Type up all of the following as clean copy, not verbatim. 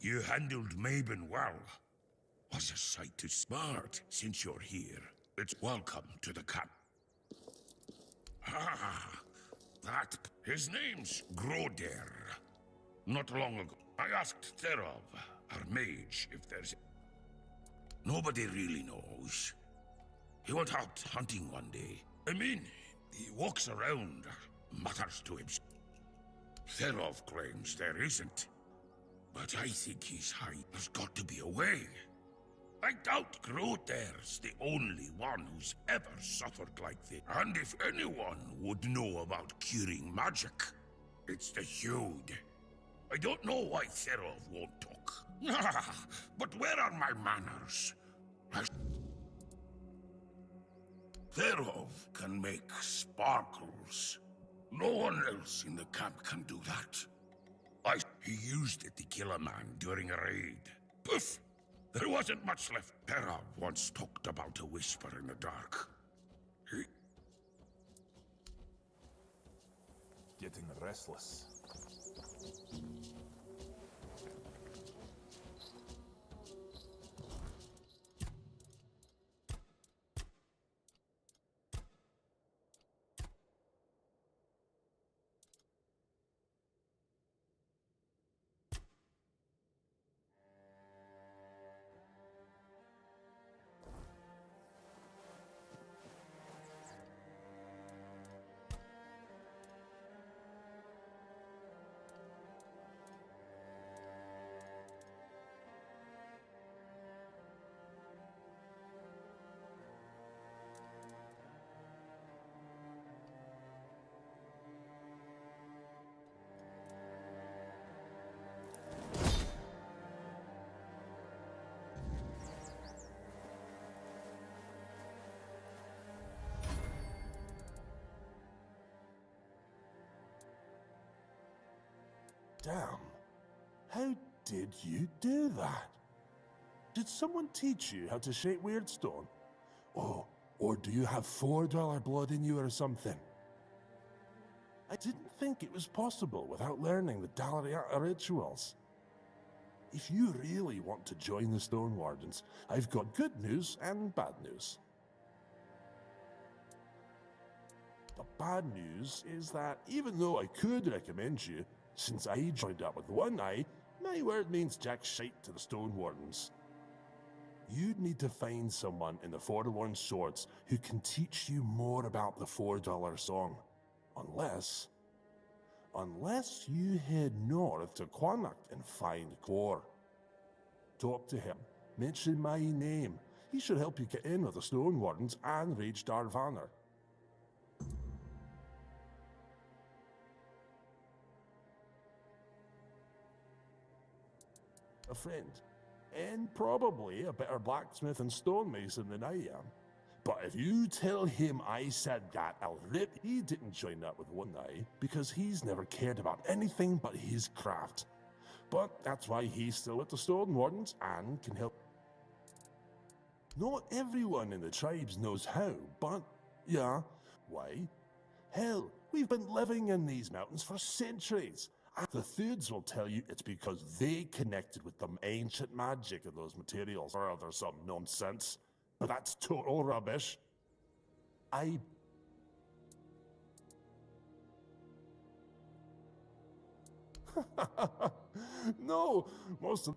You handled Maben well. Was a sight to smart since you're here. It's welcome to the camp. Ah, that. His name's Groder. Not long ago, I asked Therov, our mage, if there's... Nobody really knows. He went out hunting one day. I mean, he walks around, mutters to himself. Therov claims there isn't. But I think he's hiding. There's got to be a way. I doubt Groder's the only one who's ever suffered like this. And if anyone would know about curing magic, it's the Hude. I don't know why Therov won't talk. But where are my manners? Therov can make sparkles. No one else in the camp can do that. He used it to kill a man during a raid. Poof! There wasn't much left. Therov once talked about a whisper in the dark. Getting restless. Damn. How did you do that? Did someone teach you how to shape Weirdstone? Oh, or do you have $4 blood in you or something? I didn't think it was possible without learning the Dalariata rituals. If you really want to join the Stone Wardens, I've got good news and bad news. The bad news is that even though I could recommend you, since I joined up with one eye, my word means jack shite to the Stone Wardens. You'd need to find someone in the Forlorn Swords who can teach you more about the $4 song. Unless you head north to Quanach and find Kor. Talk to him. Mention my name. He should help you get in with the Stone Wardens and Rage Darvanner. A friend, and probably a better blacksmith and stonemason than I am. But if you tell him I said that, I'll rip. He didn't join up with one eye because he's never cared about anything but his craft. But that's why he's still with the Stone Wardens and can help. Not everyone in the tribes knows how, but yeah. Why? Hell, we've been living in these mountains for centuries. The Thoods will tell you it's because they connected with the ancient magic of those materials, or there's some nonsense. But that's total rubbish. No, most of...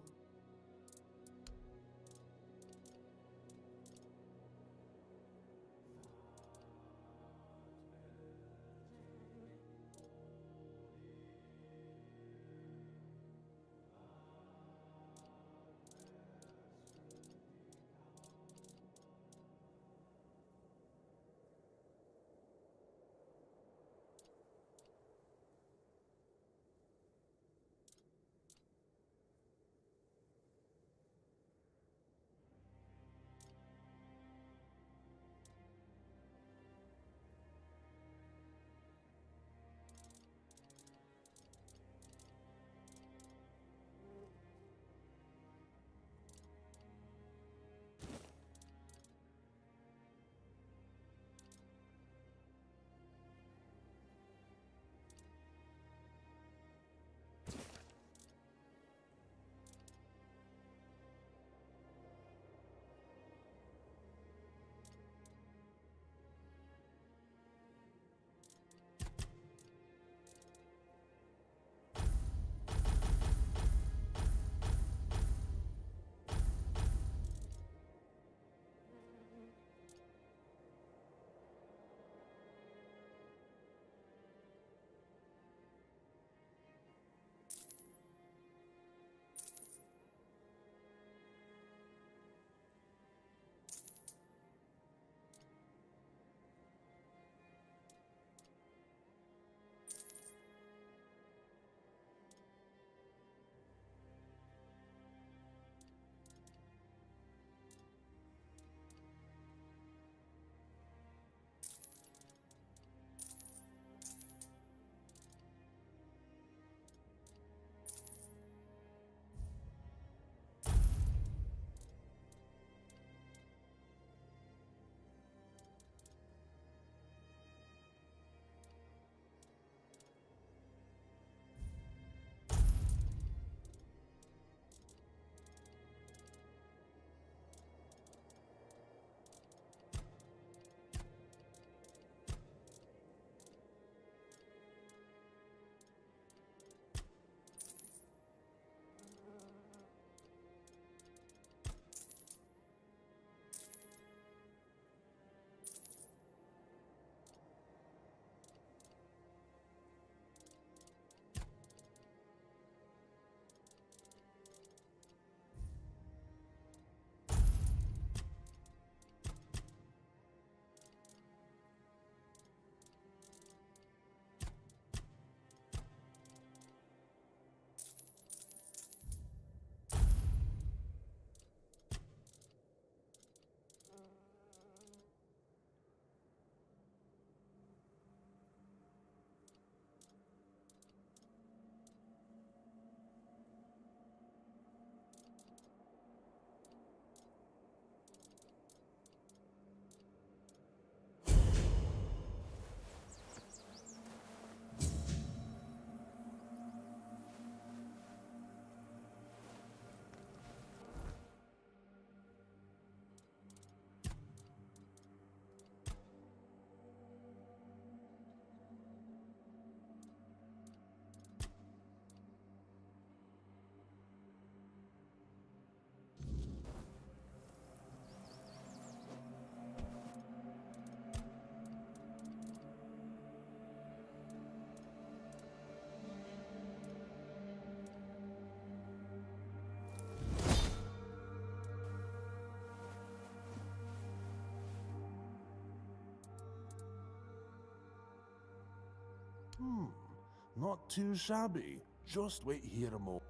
Not too shabby. Just wait here a moment.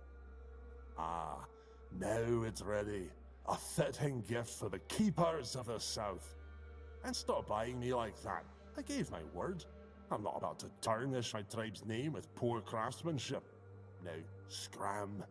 Ah, now it's ready. A fitting gift for the keepers of the South. And stop eyeing me like that. I gave my word. I'm not about to tarnish my tribe's name with poor craftsmanship. Now, scram.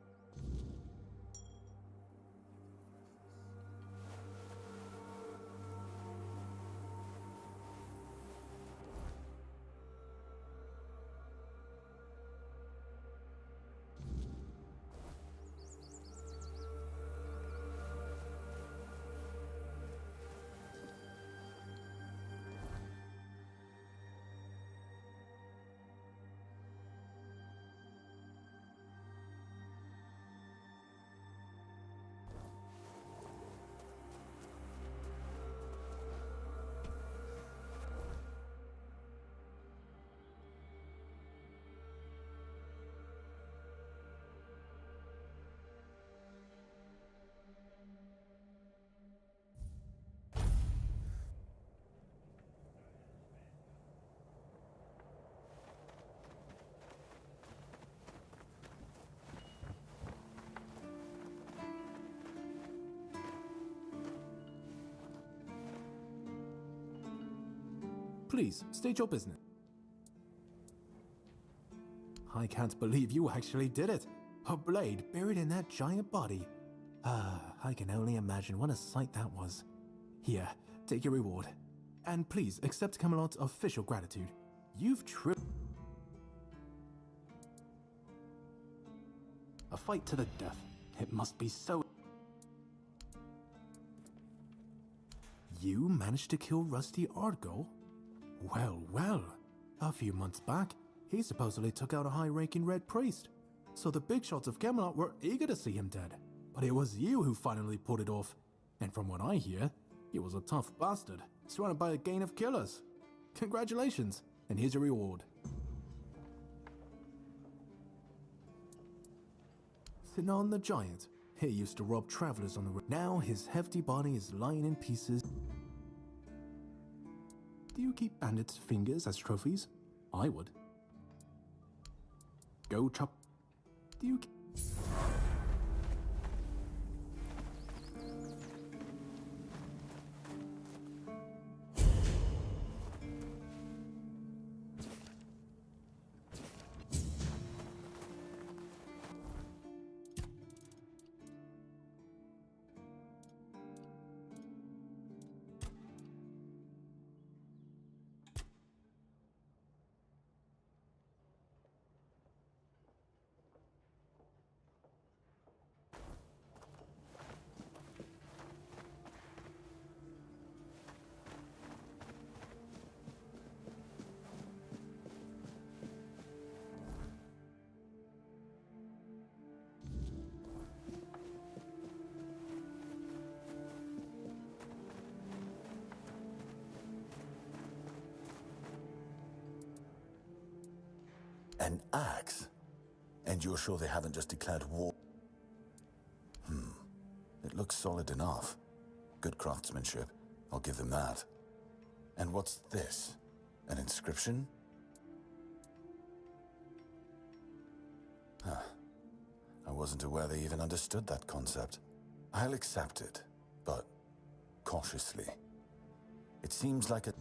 Please, state your business. I can't believe you actually did it. A blade buried in that giant body. I can only imagine what a sight that was. Here, take your reward. And please accept Camelot's official gratitude. You've a fight to the death. It must be so... You managed to kill Rusty Ardgol? Well, well. A few months back, he supposedly took out a high-ranking red priest. So the big shots of Camelot were eager to see him dead. But it was you who finally pulled it off. And from what I hear, he was a tough bastard, surrounded by a gang of killers. Congratulations, and here's your reward. Sinon the Giant. He used to rob travelers on the road. Now his hefty body is lying in pieces. Do you keep bandits' fingers as trophies? I would. Go chop. Do you... An axe? And you're sure they haven't just declared war? It looks solid enough. Good craftsmanship, I'll give them that. And what's this? An inscription? I wasn't aware they even understood that concept. I'll accept it, but cautiously. It seems like a...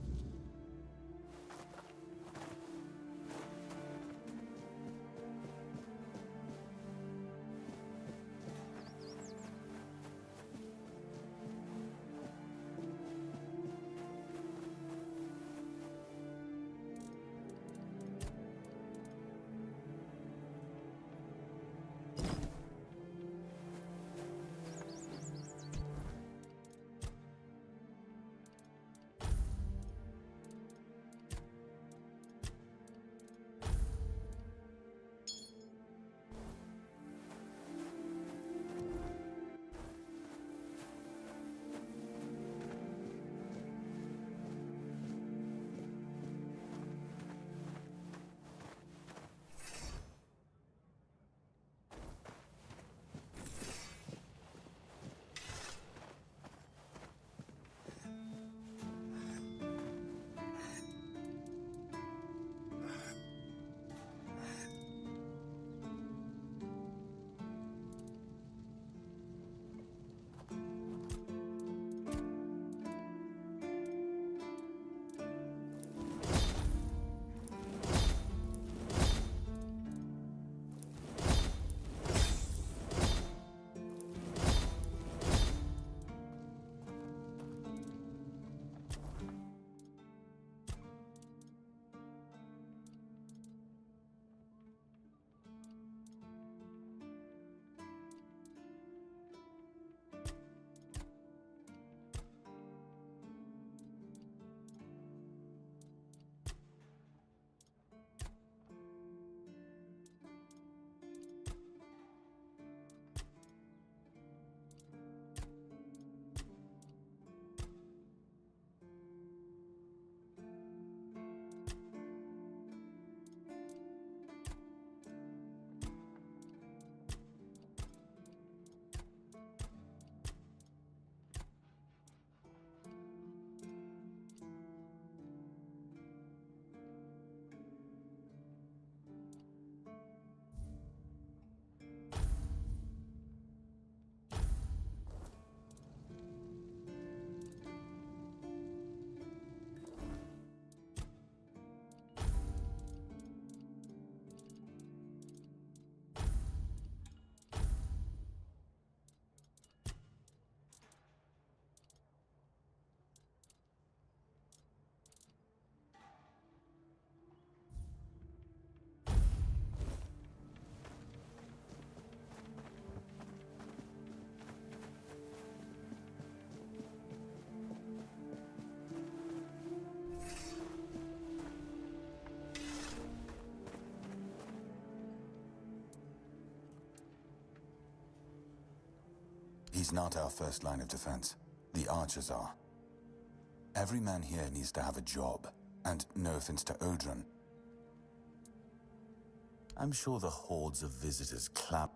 He's not our first line of defense. The archers are. Every man here needs to have a job. And no offense to Odrin, I'm sure the hordes of visitors clap.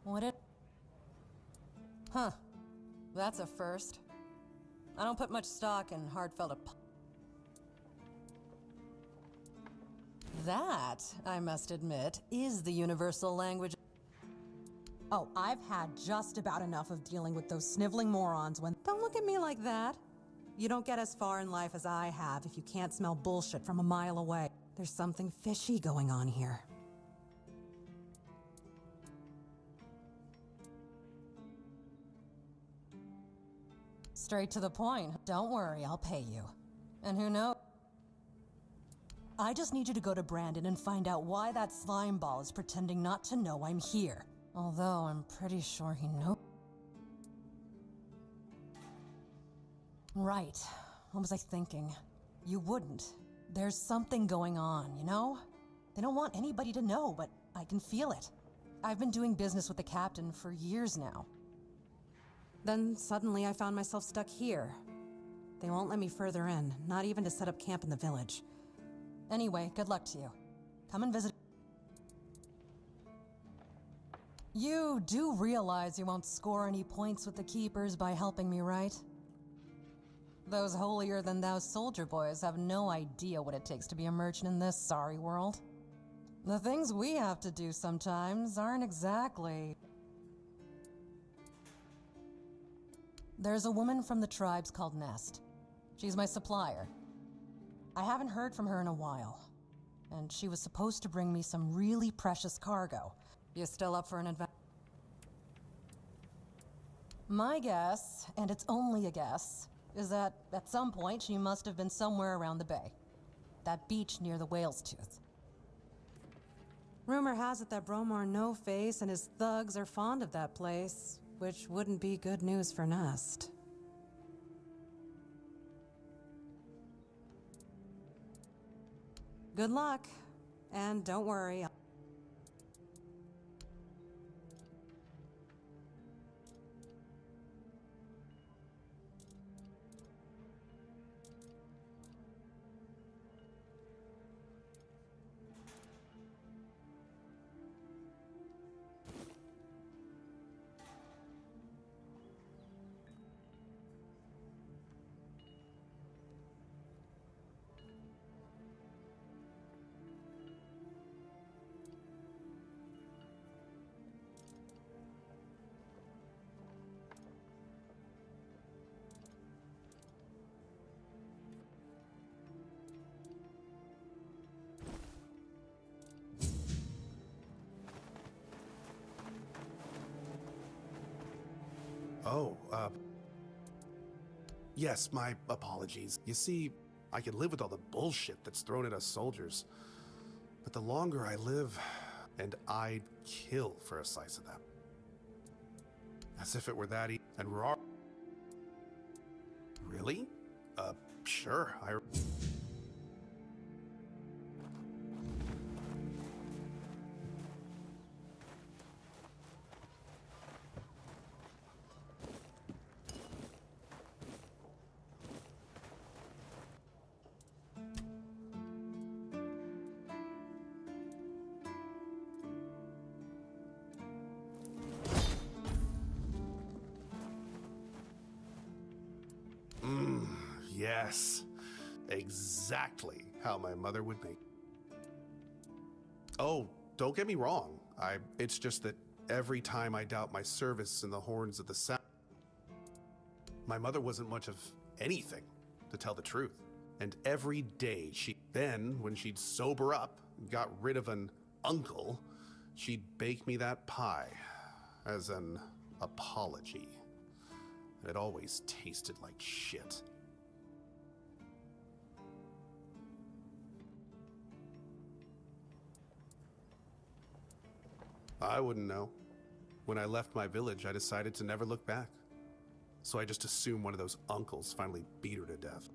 What it? Huh. That's a first. I don't put much stock in heartfelt That, I must admit, is the universal language. Oh, I've had just about enough of dealing with those sniveling morons when— Don't look at me like that. You don't get as far in life as I have if you can't smell bullshit from a mile away. There's something fishy going on here. Straight to the point. Don't worry, I'll pay you. And who knows? I just need you to go to Brandon and find out why that slime ball is pretending not to know I'm here. Although I'm pretty sure he knows. Right. What was I thinking? You wouldn't. There's something going on, you know? They don't want anybody to know, but I can feel it. I've been doing business with the captain for years now. Then suddenly I found myself stuck here. They won't let me further in, not even to set up camp in the village. Anyway, good luck to you. Come and visit. You do realize you won't score any points with the Keepers by helping me, right? Those holier-than-thou soldier boys have no idea what it takes to be a merchant in this sorry world. The things we have to do sometimes aren't exactly... There's a woman from the tribes called Nest. She's my supplier. I haven't heard from her in a while, and she was supposed to bring me some really precious cargo. You still up for an adventure? My guess, and it's only a guess, is that at some point she must have been somewhere around the bay. That beach near the Whale's Tooth. Rumor has it that Bromar No-Face and his thugs are fond of that place, which wouldn't be good news for Nest. Good luck, and don't worry. Oh, yes, my apologies. You see, I can live with all the bullshit that's thrown at us soldiers. But the longer I live, and I'd kill for a slice of that. As if it were that and raw. Really? Sure, Yes, exactly how my mother would make. Oh, don't get me wrong. It's just that every time I doubt my service in the horns of the South, my mother wasn't much of anything, to tell the truth. And every day then, when she'd sober up and got rid of an uncle, she'd bake me that pie as an apology. It always tasted like shit. I wouldn't know. When I left my village, I decided to never look back. So I just assumed one of those uncles finally beat her to death.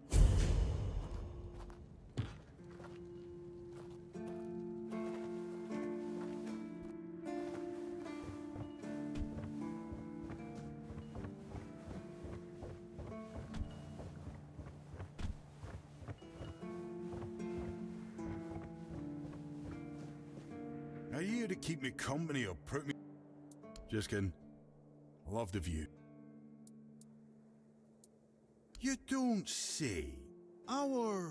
Are you here to keep me company or put me... Just kidding. Love the view. You don't say. Our...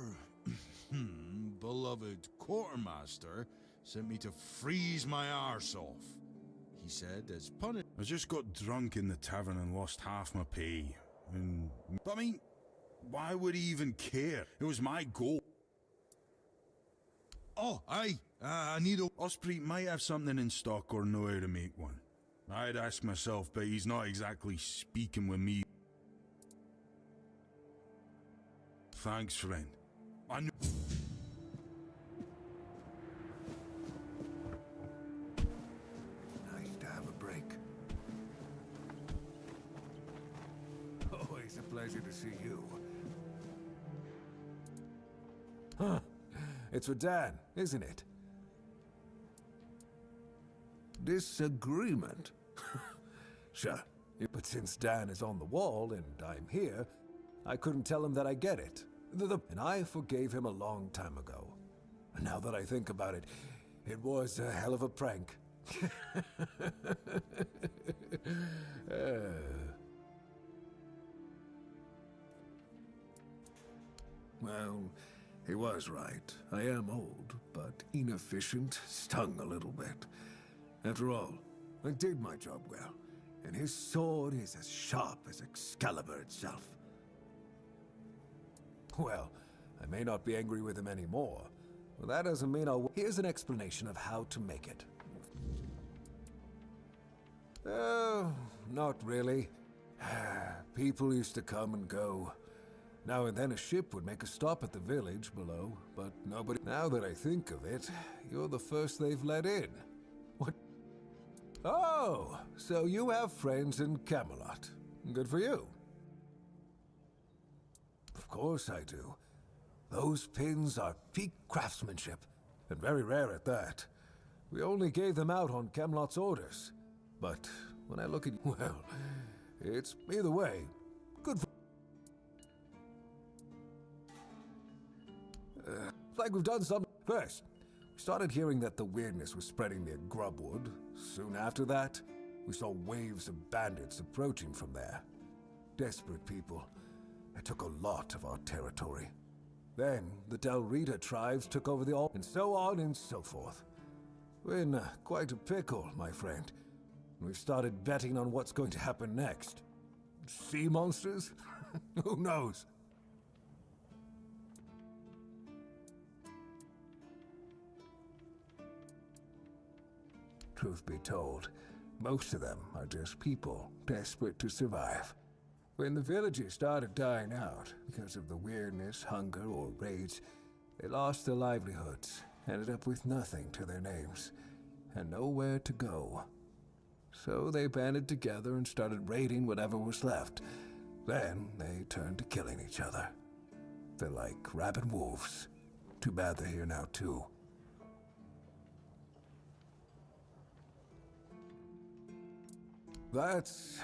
beloved quartermaster sent me to freeze my arse off. He said as punishment... I just got drunk in the tavern and lost half my pay. But I mean, why would he even care? It was my goal. Oh, aye. I need a... Osprey might have something in stock or know how to make one. I'd ask myself, but he's not exactly speaking with me. Thanks, friend. I knew... Nice to have a break. Always a pleasure to see you. Huh. It's for Dan, isn't it? Disagreement? Sure. But since Dan is on the wall and I'm here, I couldn't tell him that I get it. And I forgave him a long time ago. Now that I think about it, it was a hell of a prank. Well, he was right. I am old, but inefficient, stung a little bit. After all, I did my job well, and his sword is as sharp as Excalibur itself. Well, I may not be angry with him anymore, but that doesn't mean I'll... Here's an explanation of how to make it. Oh, not really. People used to come and go. Now and then a ship would make a stop at the village below, but nobody... Now that I think of it, you're the first they've let in. What? Oh, so you have friends in Camelot. Good for you. Of course I do. Those pins are peak craftsmanship, and very rare at that. We only gave them out on Camelot's orders. But when I look at... Well, it's either way. Good for... Like we've done something. First, we started hearing that the weirdness was spreading near Grubwood. Soon after that, we saw waves of bandits approaching from there. Desperate people. It took a lot of our territory. Then, the Del Rita tribes took over the all, and so on and so forth. We're in quite a pickle, my friend. We've started betting on what's going to happen next. Sea monsters? Who knows? Truth be told, most of them are just people desperate to survive. When the villages started dying out because of the weirdness, hunger, or raids, they lost their livelihoods, ended up with nothing to their names, and nowhere to go. So they banded together and started raiding whatever was left. Then they turned to killing each other. They're like rabid wolves. Too bad they're here now, too. That's...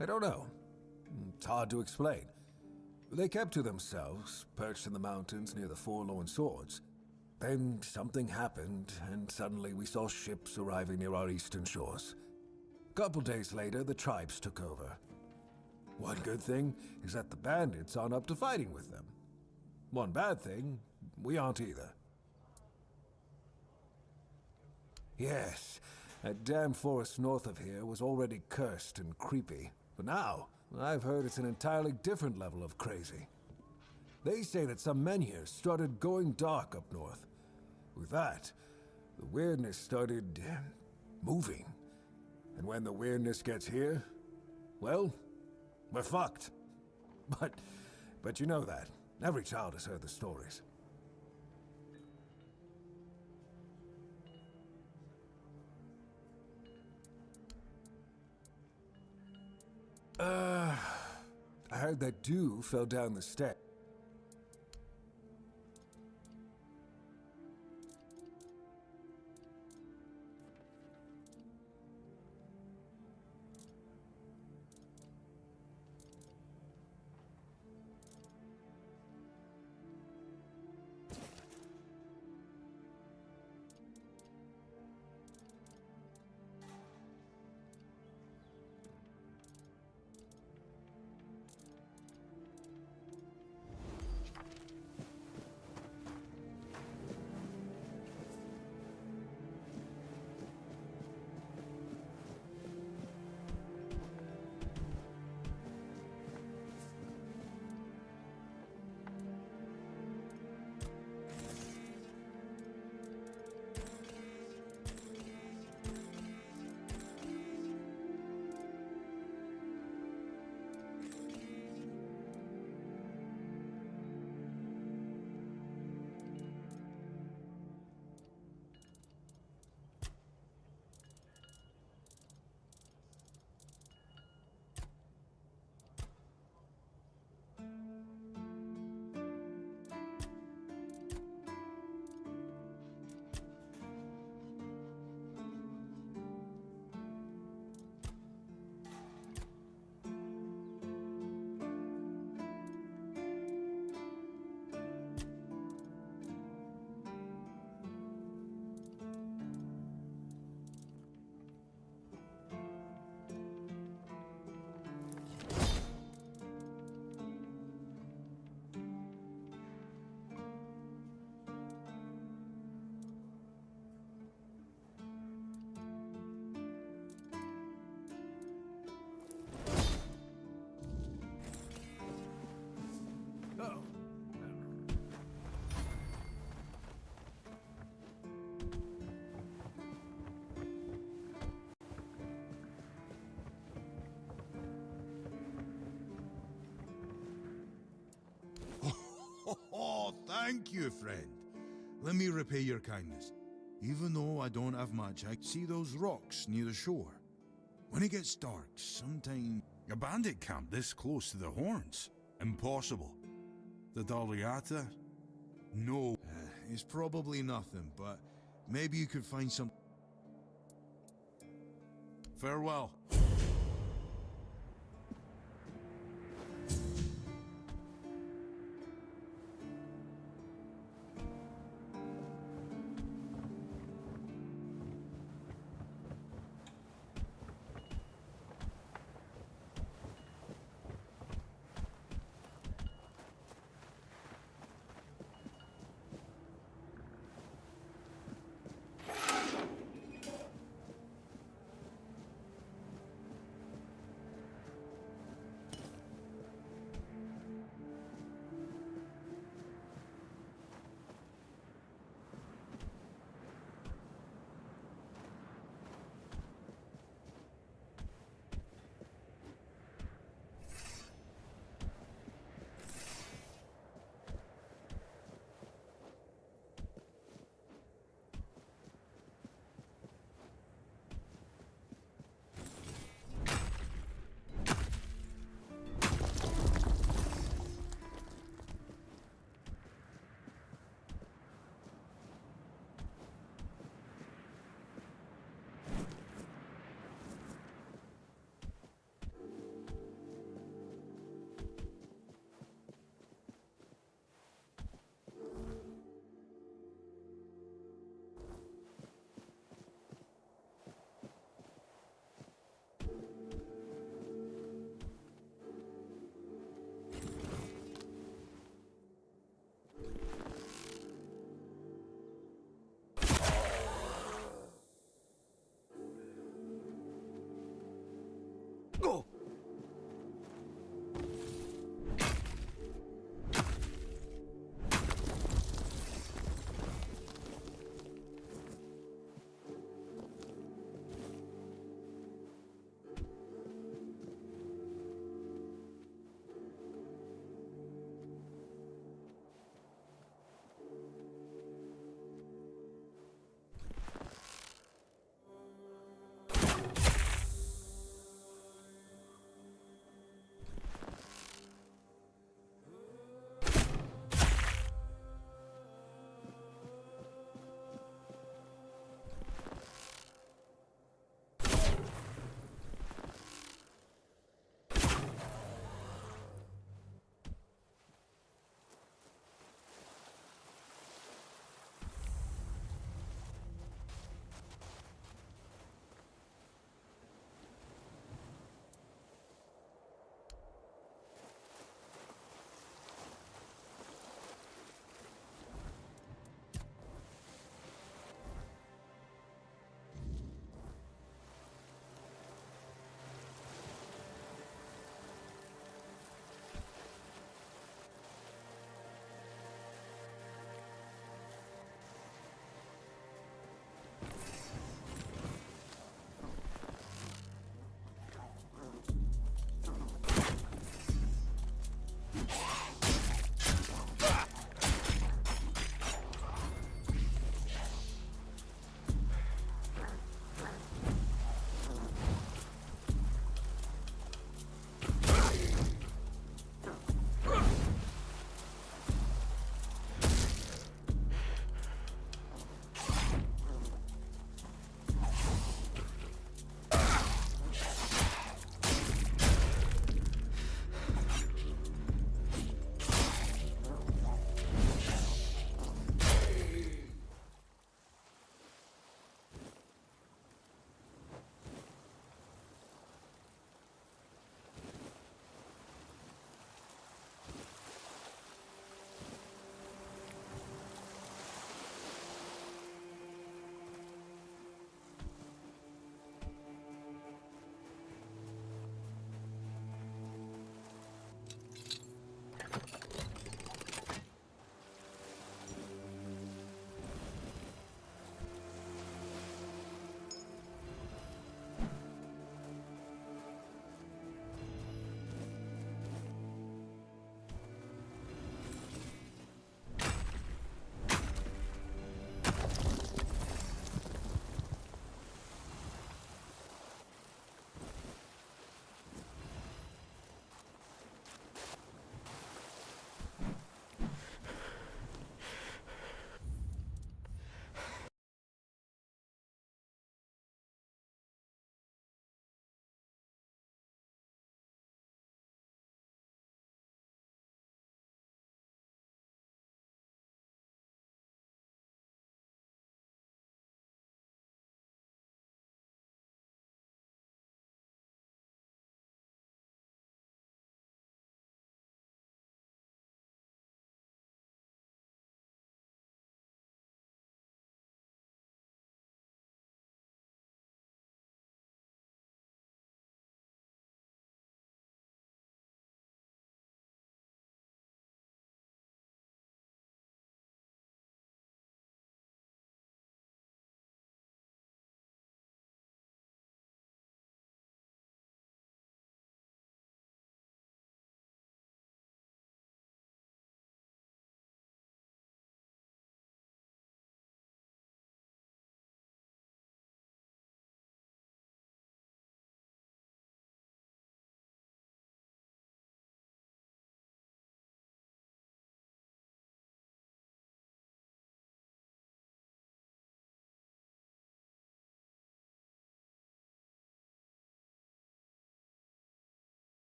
I don't know. It's hard to explain. They kept to themselves, perched in the mountains near the Forlorn Swords. Then something happened, and suddenly we saw ships arriving near our eastern shores. A couple days later, the tribes took over. One good thing is that the bandits aren't up to fighting with them. One bad thing, we aren't either. Yes, that damn forest north of here was already cursed and creepy. But now, I've heard it's an entirely different level of crazy. They say that some men here started going dark up north. With that, the weirdness started moving. And when the weirdness gets here, well, we're fucked. But you know that. Every child has heard the stories. I heard that dew fell down the steps. Oh, thank you, friend. Let me repay your kindness. Even though I don't have much, I see those rocks near the shore. When it gets dark, sometimes... A bandit camp this close to the horns? Impossible. The Daliata? No. It's probably nothing, but maybe you could find some... Farewell.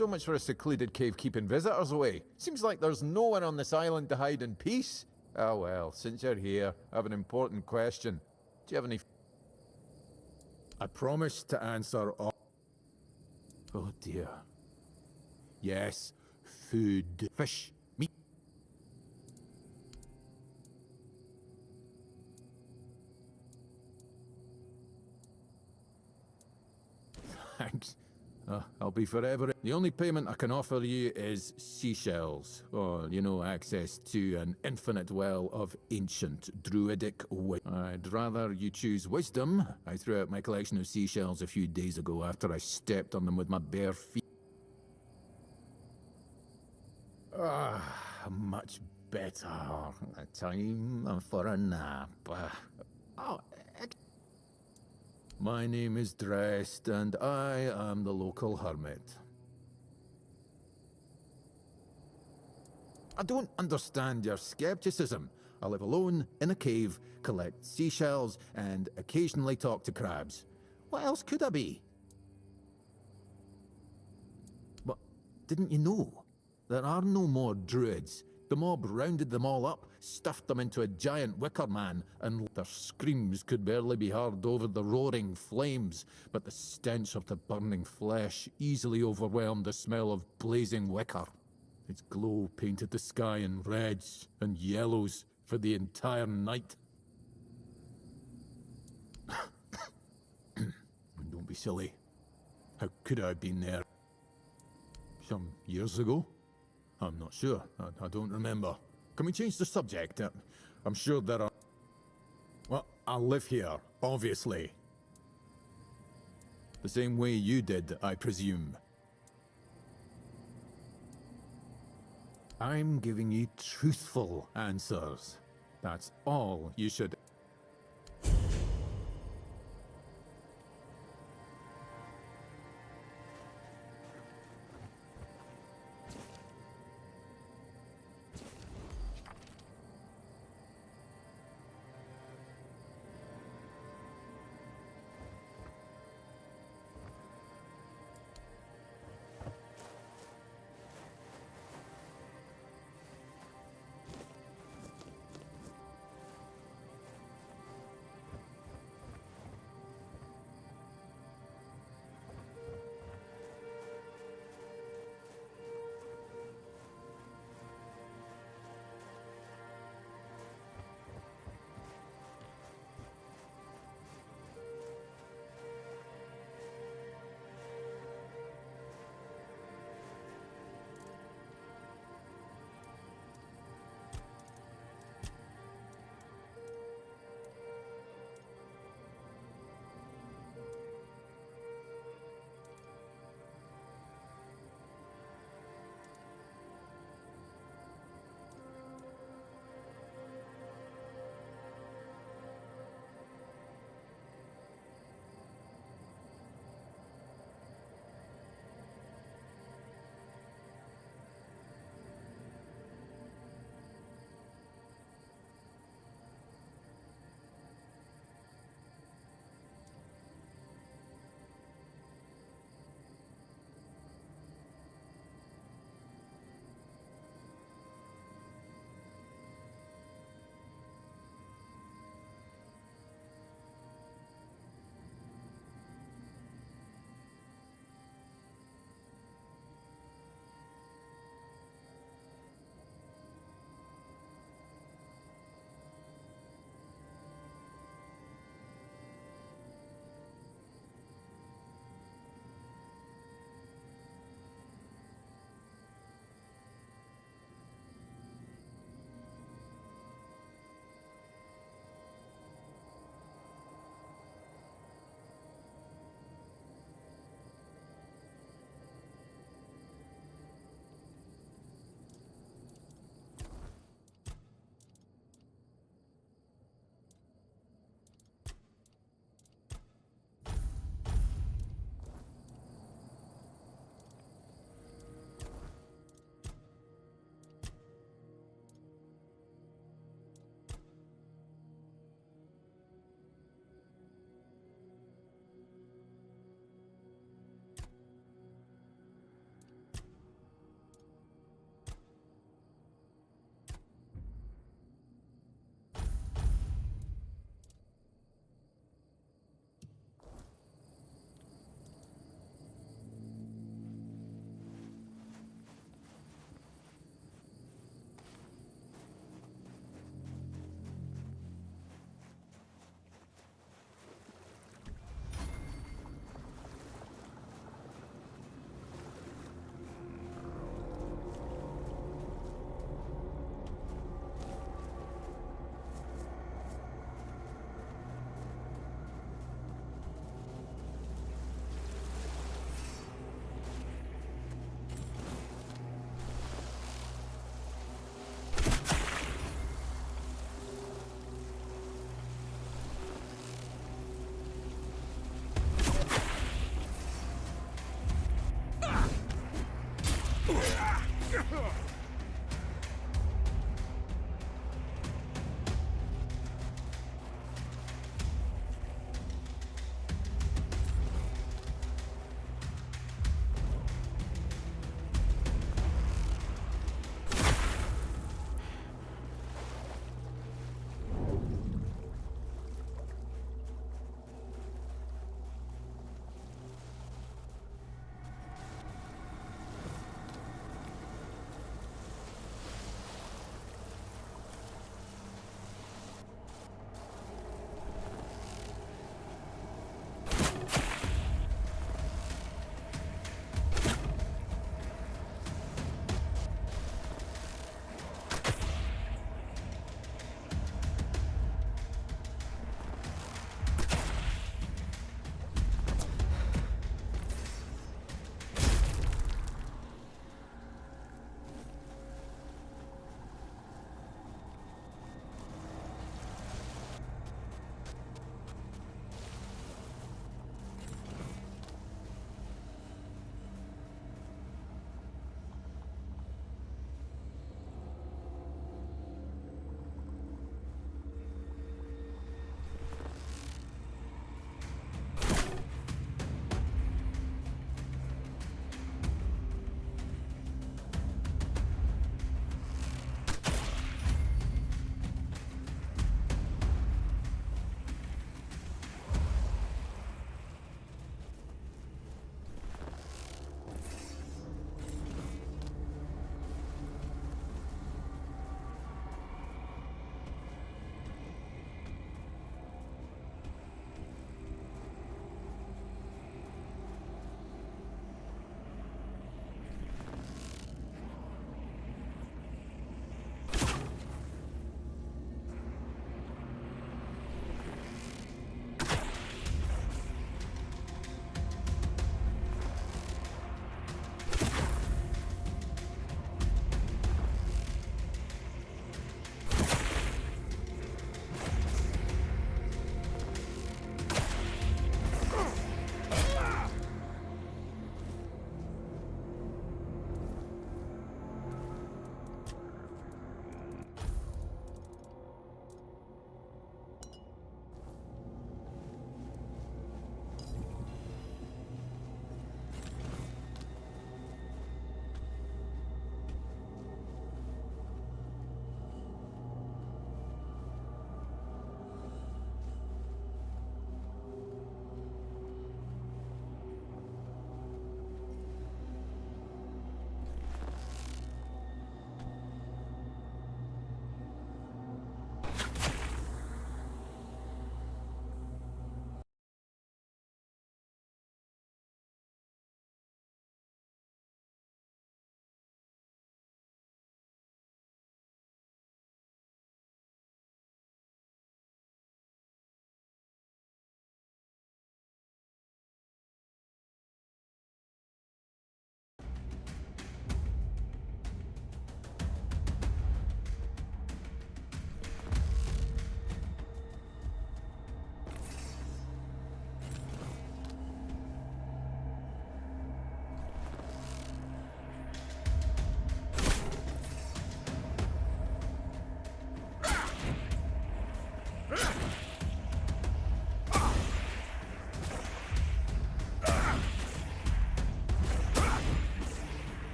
So much for a secluded cave keeping visitors away. Seems like there's no one on this island to hide in peace. Ah well, since you're here, I have an important question. Do you have any... I promise to answer all... Oh dear. Yes, food. Fish, meat. Thanks. I'll be forever. The only payment I can offer you is seashells, or, you know, access to an infinite well of ancient druidic wisdom. I'd rather you choose wisdom. I threw out my collection of seashells a few days ago after I stepped on them with my bare feet. Much better. Time for a nap. My name is Drest, and I am the local hermit. I don't understand your skepticism. I live alone, in a cave, collect seashells, and occasionally talk to crabs. What else could I be? But didn't you know? There are no more druids. The mob rounded them all up, stuffed them into a giant wicker man, and their screams could barely be heard over the roaring flames, but the stench of the burning flesh easily overwhelmed the smell of blazing wicker. Its glow painted the sky in reds and yellows for the entire night. Don't be silly. How could I have been there? Some years ago? I'm not sure. I don't remember. Can we change the subject? I'm sure there are... Well, I live here, obviously. The same way you did, I presume. I'm giving you truthful answers. That's all you should...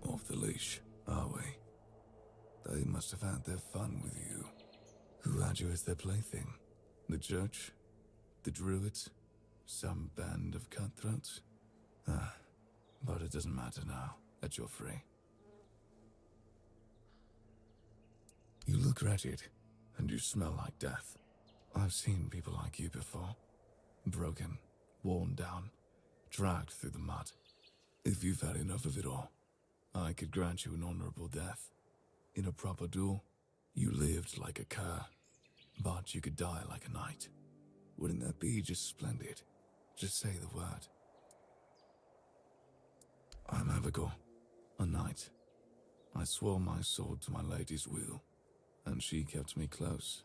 Off the leash, are we? They must have had their fun with you. Who had you as their plaything? The church? The druids? Some band of cutthroats? But it doesn't matter now that you're free. You look wretched, and you smell like death. I've seen people like you before. Broken, worn down, dragged through the mud. If you've had enough of it all, I could grant you an honorable death. In a proper duel, you lived like a cur, but you could die like a knight. Wouldn't that be just splendid? Just say the word. I'm Abigail, a knight. I swore my sword to my lady's will, and she kept me close,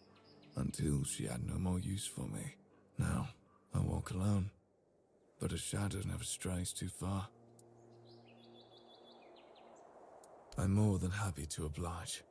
until she had no more use for me. Now, I walk alone, but a shadow never strays too far. I'm more than happy to oblige.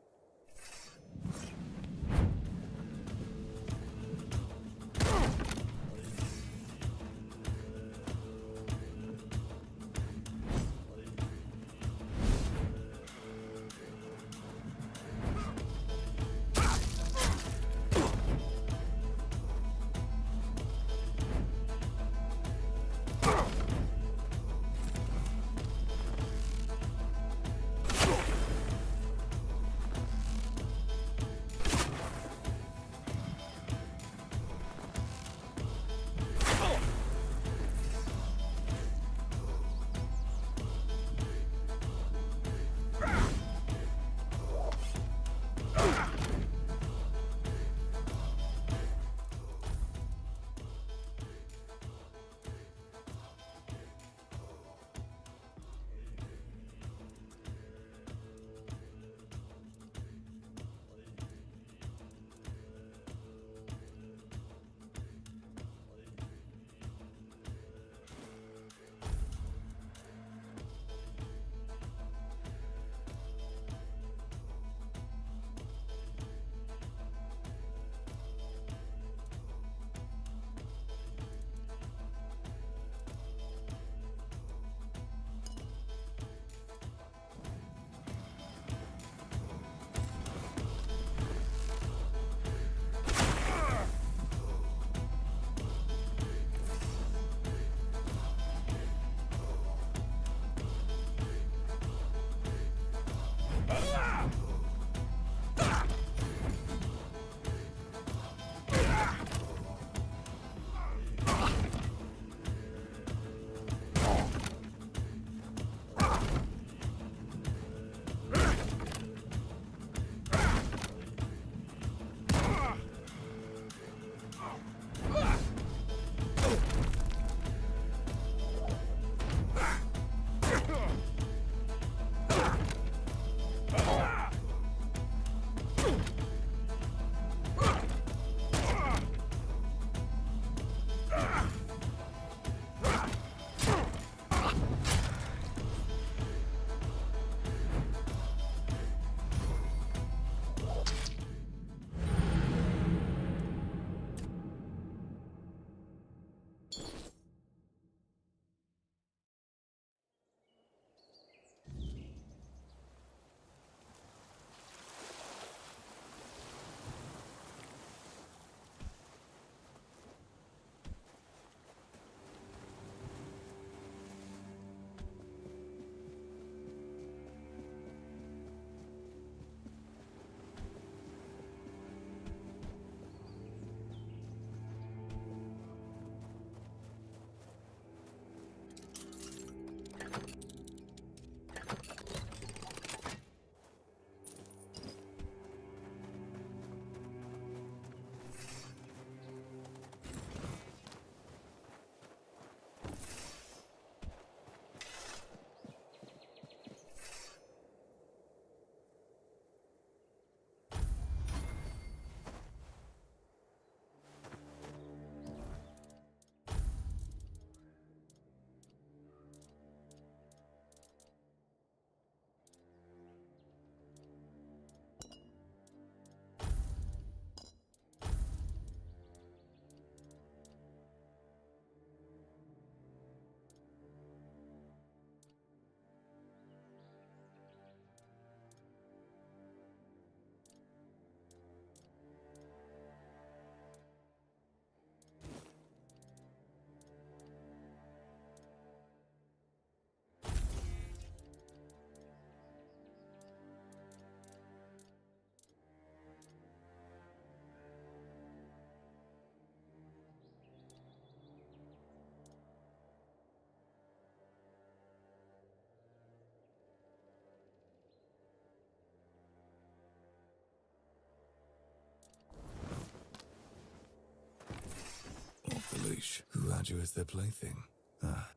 had you as their plaything. Ah.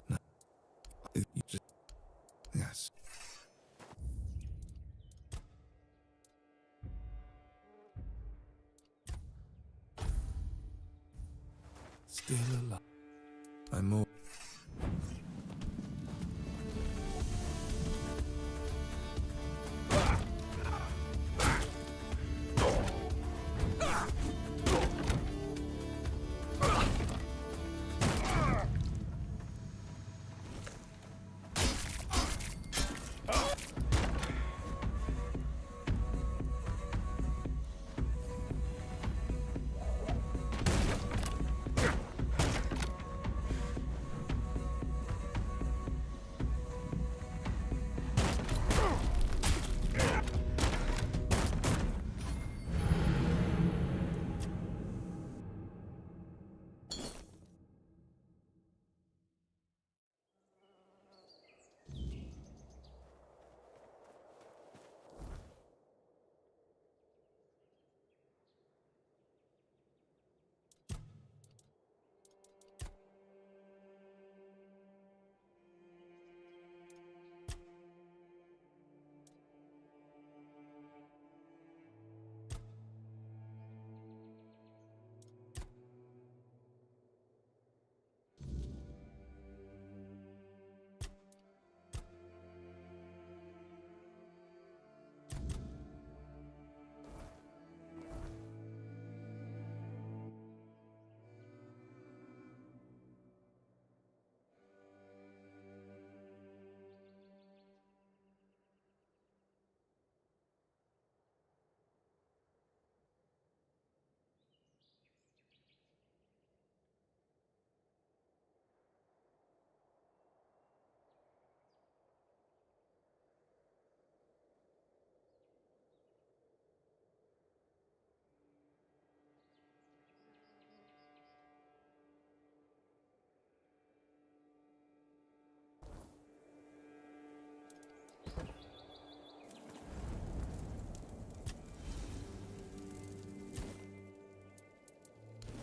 No. You just... Yes. Still alive. I'm more...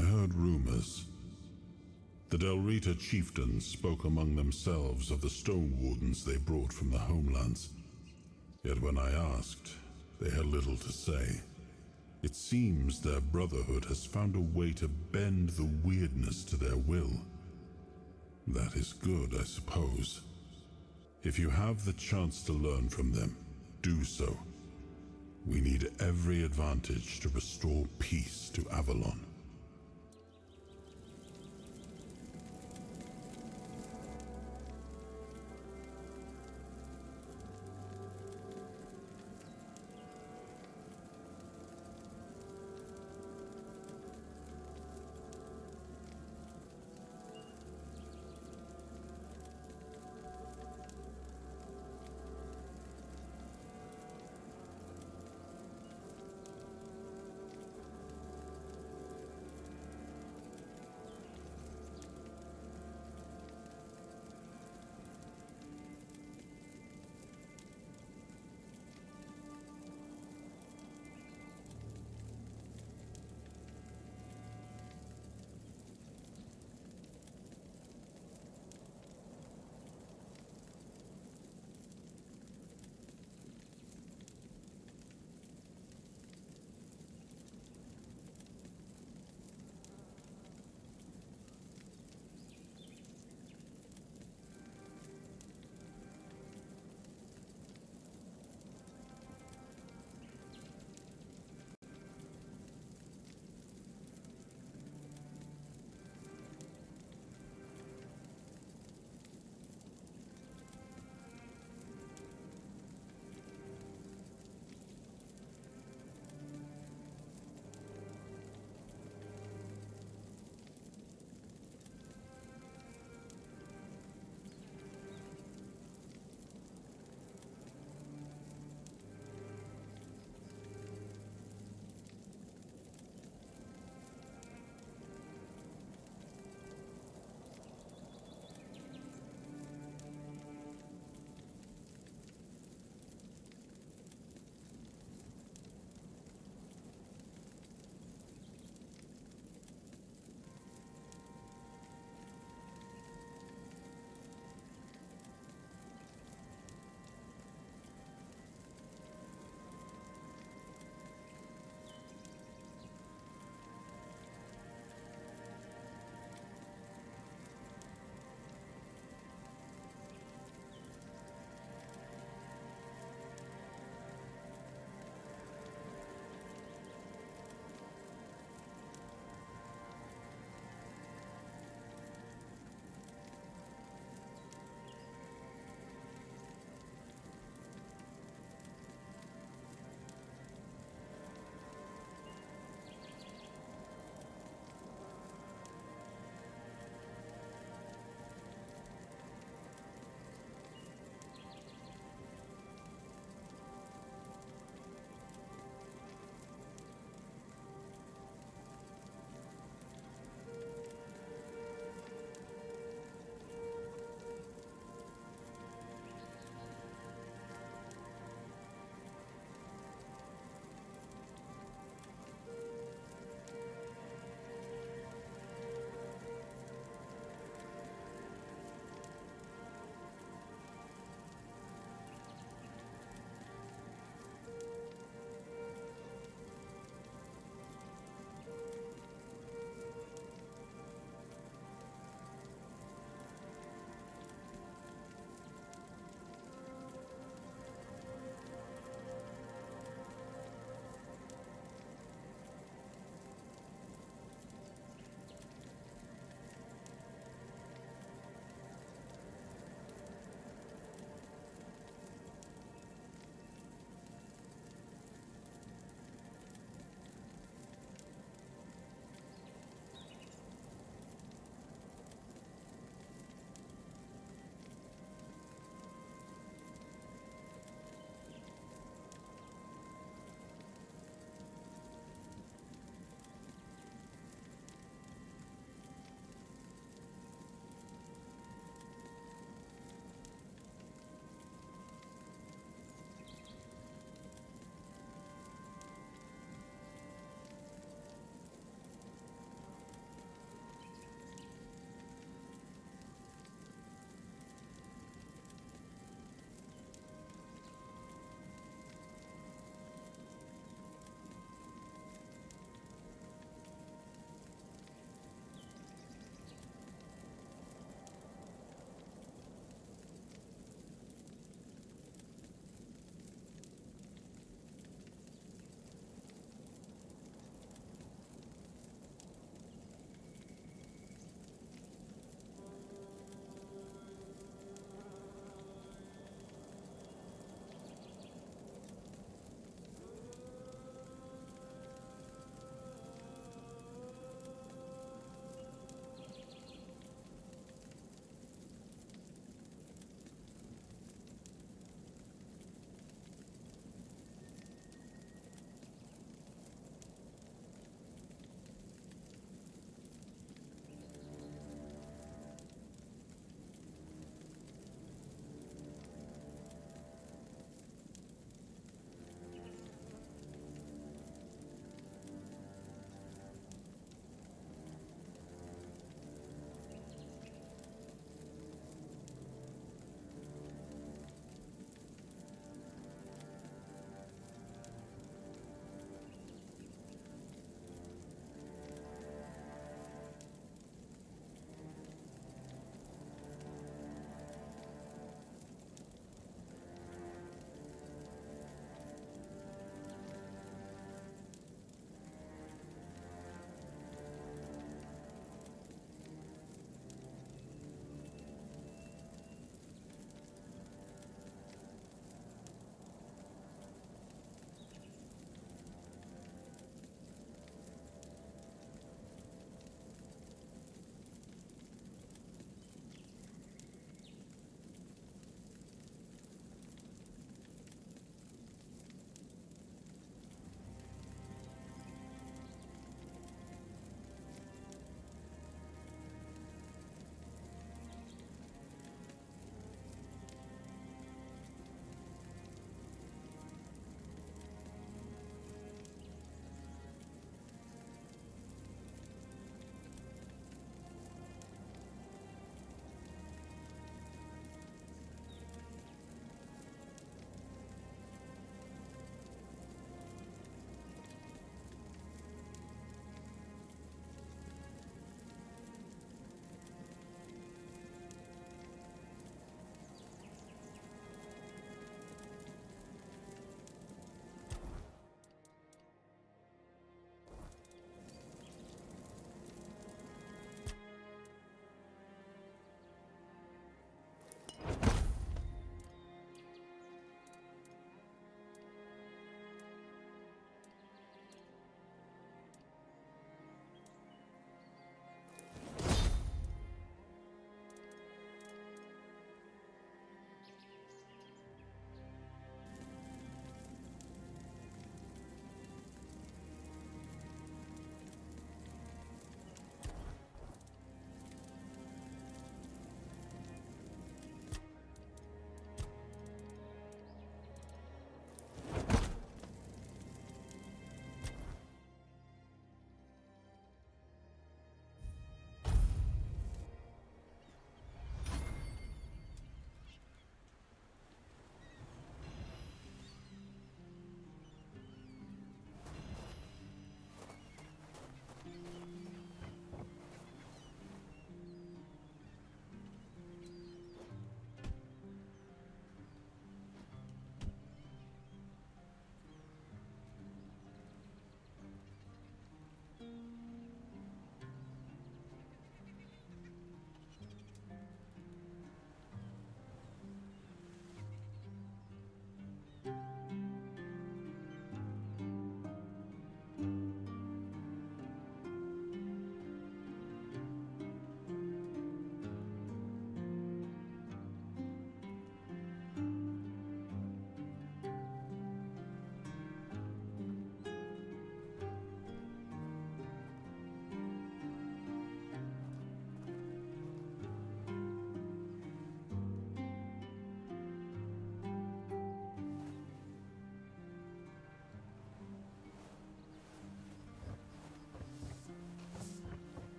I heard rumors. The Delrita chieftains spoke among themselves of the stone wardens they brought from the homelands. Yet when I asked, they had little to say. It seems their brotherhood has found a way to bend the weirdness to their will. That is good, I suppose. If you have the chance to learn from them, do so. We need every advantage to restore peace to Avalon.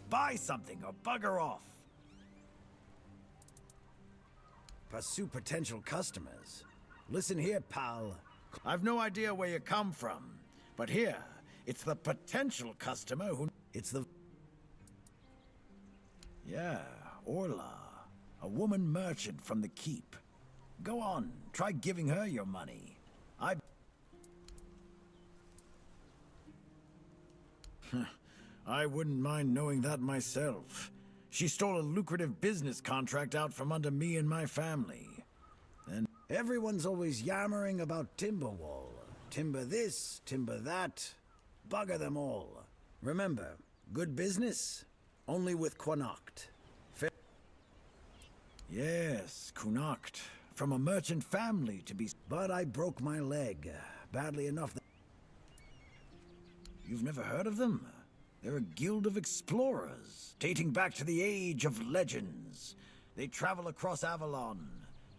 Buy something or bugger off. Pursue potential customers. Listen here, pal. I've no idea where you come from, but here, it's the potential customer who... It's the... Yeah, Orla. A woman merchant from the Keep. Go on, try giving her your money. I wouldn't mind knowing that myself. She stole a lucrative business contract out from under me and my family. And everyone's always yammering about Timberwall. Timber this, timber that. Bugger them all. Remember, good business, only with Connacht. Yes, Connacht. From a merchant family to be... But I broke my leg. Badly enough that... You've never heard of them? They're a guild of explorers, dating back to the Age of Legends. They travel across Avalon,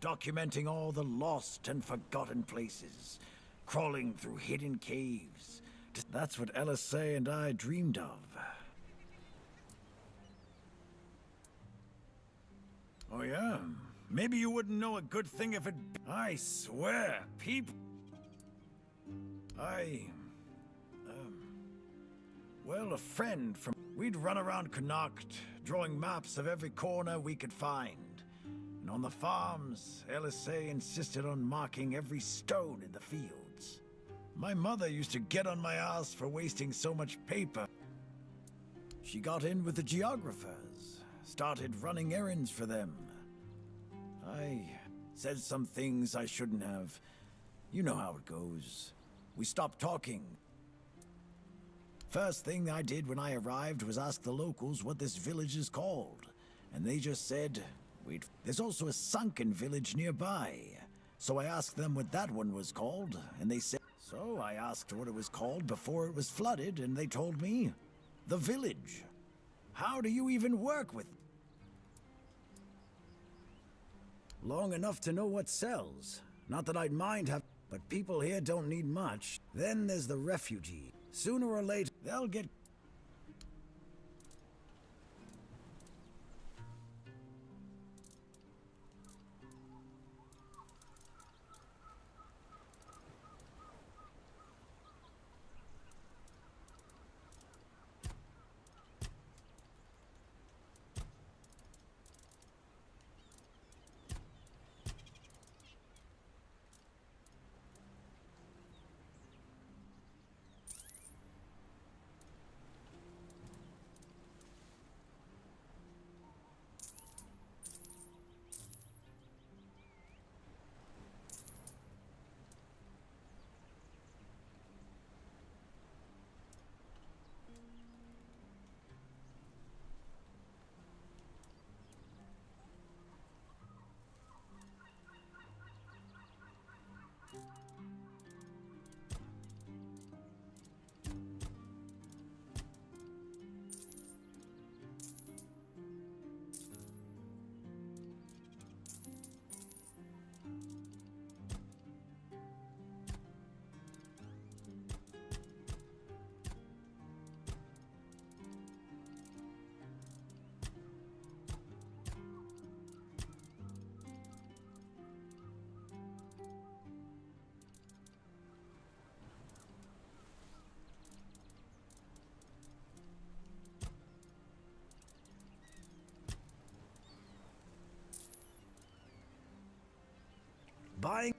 documenting all the lost and forgotten places, crawling through hidden caves. That's what LSA and I dreamed of. Oh yeah? Maybe you wouldn't know a good thing if it... I swear, people... Well, a friend from... We'd run around Connacht, drawing maps of every corner we could find. And on the farms, LSA insisted on marking every stone in the fields. My mother used to get on my ass for wasting so much paper. She got in with the geographers, started running errands for them. I said some things I shouldn't have. You know how it goes. We stopped talking. First thing I did when I arrived was ask the locals what this village is called. And they just said, there's also a sunken village nearby. So I asked them what that one was called, and they said... So I asked what it was called before it was flooded, and they told me, the village. How do you even work with... Long enough to know what sells. Not that I'd mind have... But people here don't need much. Then there's the refugee. Sooner or later, they'll get... Buying...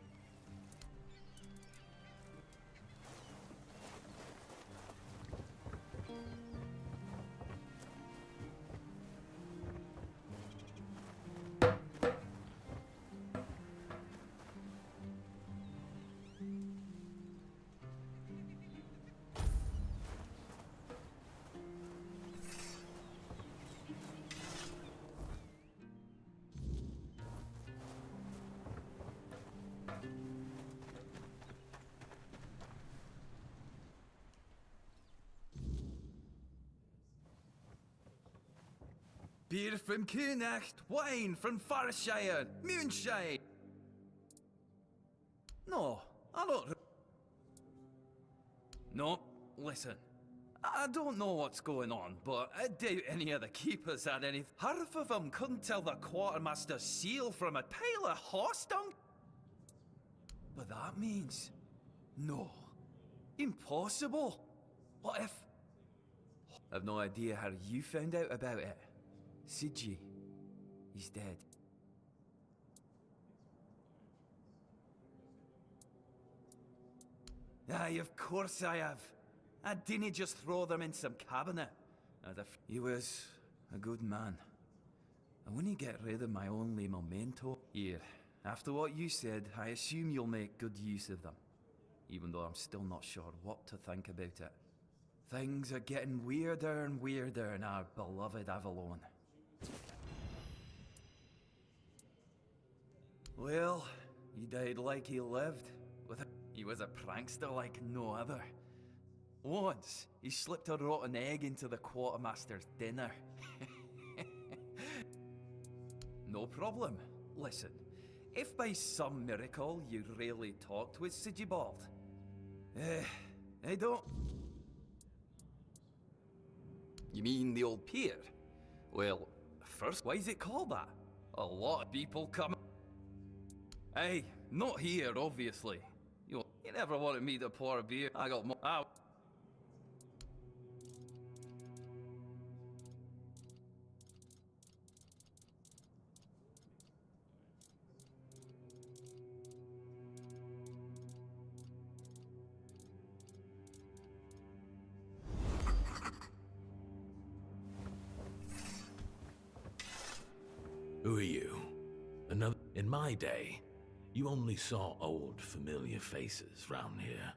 Beer from Connacht, wine from Forestshire, moonshine. No, I don't... No, listen. I don't know what's going on, but I doubt any of the keepers had any. Half of them couldn't tell the quartermaster's seal from a pile of horse dung. But that means... no. Impossible. What if... I've no idea how you found out about it. Siji. He's dead. Aye, of course I have. I didn't just throw them in some cabinet. He was a good man. I wouldn't get rid of my only memento. Here, after what you said, I assume you'll make good use of them. Even though I'm still not sure what to think about it. Things are getting weirder and weirder in our beloved Avalon. Well, he died like he lived. He was a prankster like no other. Once, he slipped a rotten egg into the quartermaster's dinner. No problem. Listen, if by some miracle you really talked with Sigibald, I don't... You mean the old pier? Well, first, why is it called that? A lot of people come... Hey, not here, obviously. You never wanted me to pour a beer. I got more... out. Who are you? Another... In my day, you only saw old, familiar faces round here.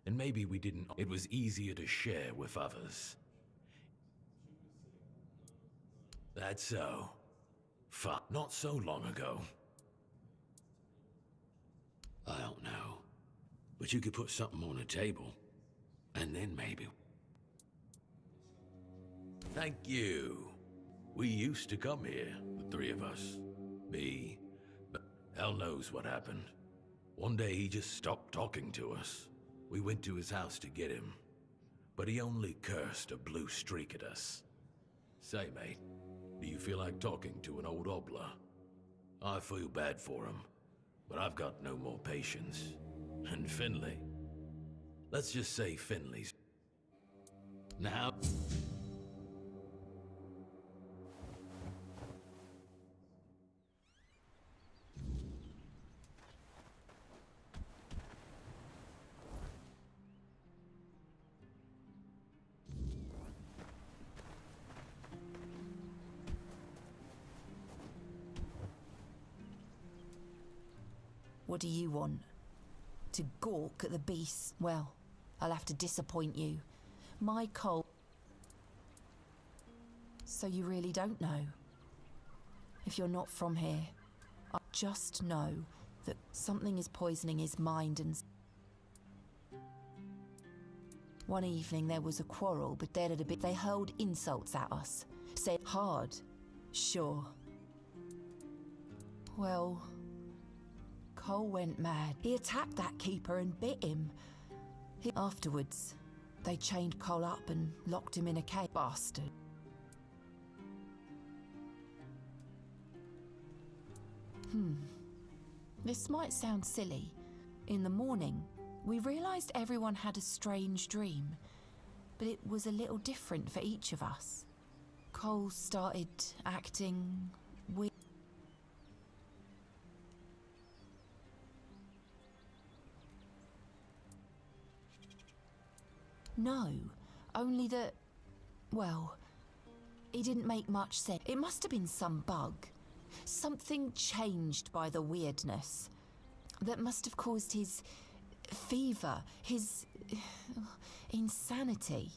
And maybe we didn't... It was easier to share with others. That's so. Not so long ago. I don't know. But you could put something on a table. And then maybe... Thank you. We used to come here, the three of us. Me. But hell knows what happened. One day he just stopped talking to us. We went to his house to get him. But he only cursed a blue streak at us. Say, mate, do you feel like talking to an old obla? I feel bad for him, but I've got no more patience. And Finley. Let's just say Finley's... Now... What do you want? To gawk at the beast? Well, I'll have to disappoint you. My Cole... So you really don't know? If you're not from here, I just know that something is poisoning his mind and... One evening there was a quarrel, but they hurled insults at us. Said hard. Sure. Well... Cole went mad. He attacked that keeper and bit him. Afterwards, they chained Cole up and locked him in a cage. Bastard. This might sound silly. In the morning, we realized everyone had a strange dream, but it was a little different for each of us. Cole started acting weird. No, only that, well, it didn't make much sense. It must have been some bug. Something changed by the weirdness. That must have caused his fever, his insanity.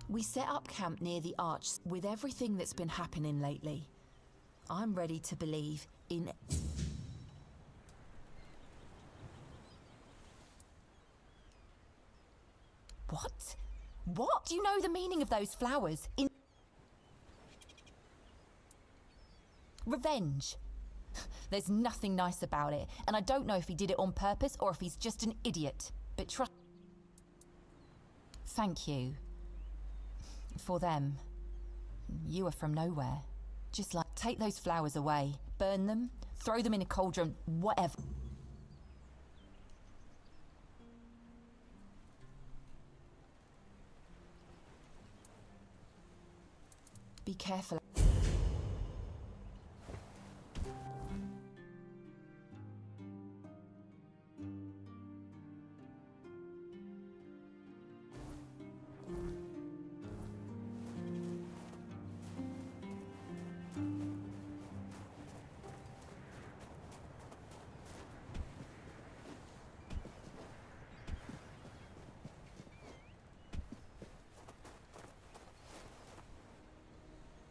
We set up camp near the arch. With everything that's been happening lately, I'm ready to believe in... What? What? Do you know the meaning of those flowers? In... Revenge. There's nothing nice about it, and I don't know if he did it on purpose or if he's just an idiot. But trust. Thank you. For them. You are from nowhere. Just like, take those flowers away, burn them, throw them in a cauldron, whatever. Be careful.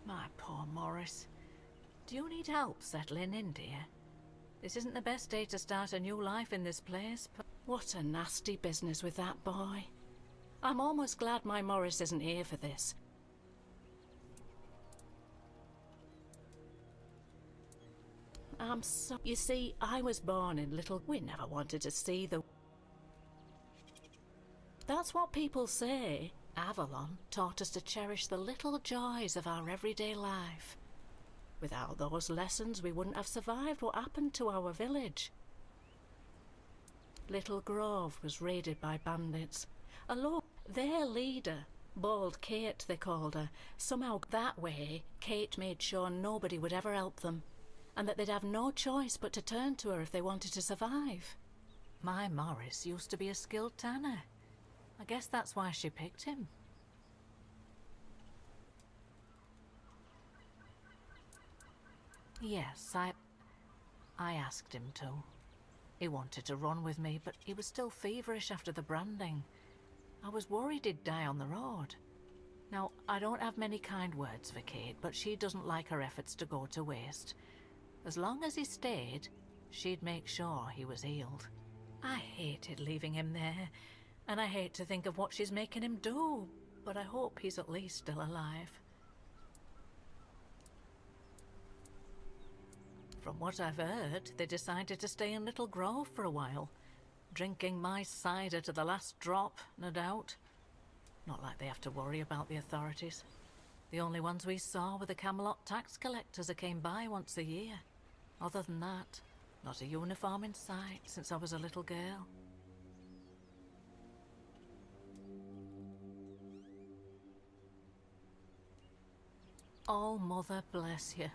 My poor Morris. Do you need help settling in, dear? This isn't the best day to start a new life in this place, but what a nasty business with that boy. I'm almost glad my Morris isn't here for this. I'm so... You see, I was born in Little... We never wanted to see the... That's what people say. Avalon taught us to cherish the little joys of our everyday life. Without those lessons, we wouldn't have survived what happened to our village. Little Grove was raided by bandits. Alone, their leader, Bald Kate they called her, somehow that way Kate made sure nobody would ever help them, and that they'd have no choice but to turn to her if they wanted to survive. My Morris used to be a skilled tanner. I guess that's why she picked him. Yes, I asked him to. He wanted to run with me, but he was still feverish after the branding. I was worried he'd die on the road. Now, I don't have many kind words for Kate, but she doesn't like her efforts to go to waste. As long as he stayed, she'd make sure he was healed. I hated leaving him there. And I hate to think of what she's making him do, but I hope he's at least still alive. From what I've heard, they decided to stay in Little Grove for a while, drinking my cider to the last drop, no doubt. Not like they have to worry about the authorities. The only ones we saw were the Camelot tax collectors who came by once a year. Other than that, not a uniform in sight since I was a little girl. Oh, Mother bless you.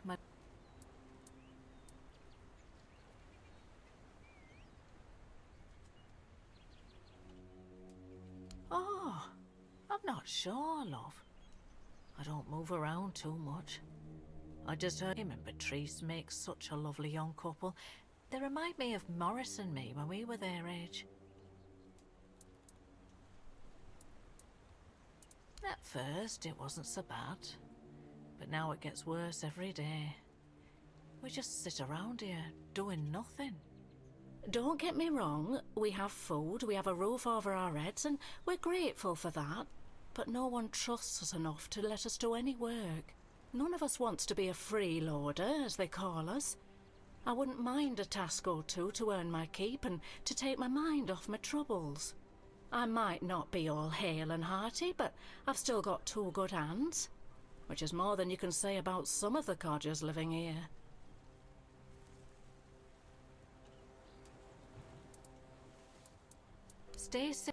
Oh, I'm not sure, love. I don't move around too much. I just heard him and Patrice make such a lovely young couple. They remind me of Morris and me when we were their age. At first, it wasn't so bad. But now it gets worse every day. We just sit around here, doing nothing. Don't get me wrong, we have food, we have a roof over our heads, and we're grateful for that. But no one trusts us enough to let us do any work. None of us wants to be a freeloader, as they call us. I wouldn't mind a task or two to earn my keep and to take my mind off my troubles. I might not be all hale and hearty, but I've still got two good hands. Which is more than you can say about some of the codgers living here. Stay safe.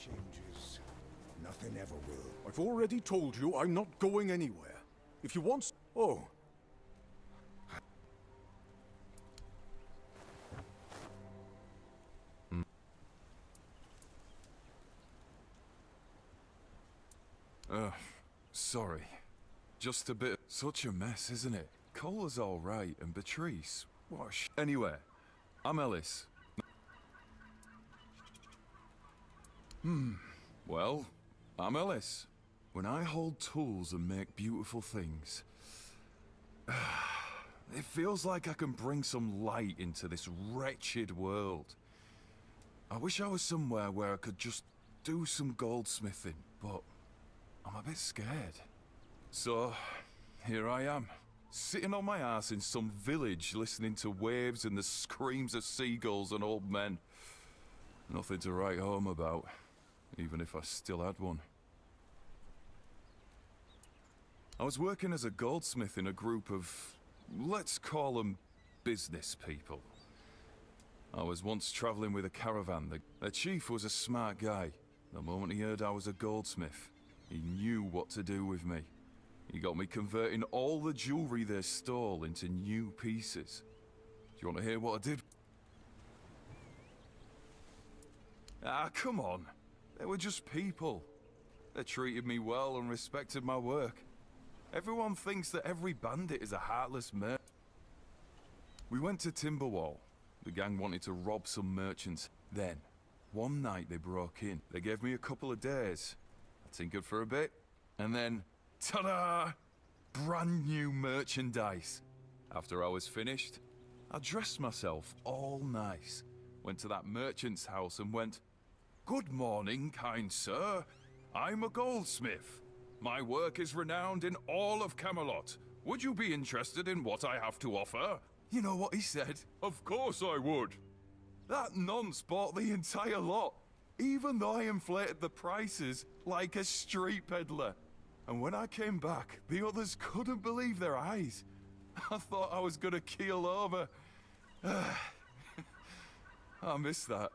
Changes. Nothing ever will. I've already told you I'm not going anywhere. If you want... Oh. Sorry. Just a bit... Such a mess, isn't it? Cola's alright, and Beatrice... What Anyway, I'm Ellis. Well, I'm Ellis. When I hold tools and make beautiful things... it feels like I can bring some light into this wretched world. I wish I was somewhere where I could just do some goldsmithing, but... I'm a bit scared. So, here I am, sitting on my ass in some village listening to waves and the screams of seagulls and old men. Nothing to write home about, even if I still had one. I was working as a goldsmith in a group of, let's call them business people. I was once traveling with a caravan. The chief was a smart guy. The moment he heard I was a goldsmith, he knew what to do with me. He got me converting all the jewelry they stole into new pieces. Do you want to hear what I did? Ah, come on. They were just people. They treated me well and respected my work. Everyone thinks that every bandit is a heartless merc. We went to Timberwall. The gang wanted to rob some merchants. Then, one night they broke in. They gave me a couple of days. I tinkered for a bit, and then, ta-da! Brand new merchandise. After I was finished, I dressed myself all nice, went to that merchant's house and went, "Good morning, kind sir. I'm a goldsmith. My work is renowned in all of Camelot. Would you be interested in what I have to offer?" You know what he said? Of course I would. That nonce bought the entire lot, even though I inflated the prices like a street peddler. And when I came back, the others couldn't believe their eyes. I thought I was gonna keel over. I miss that.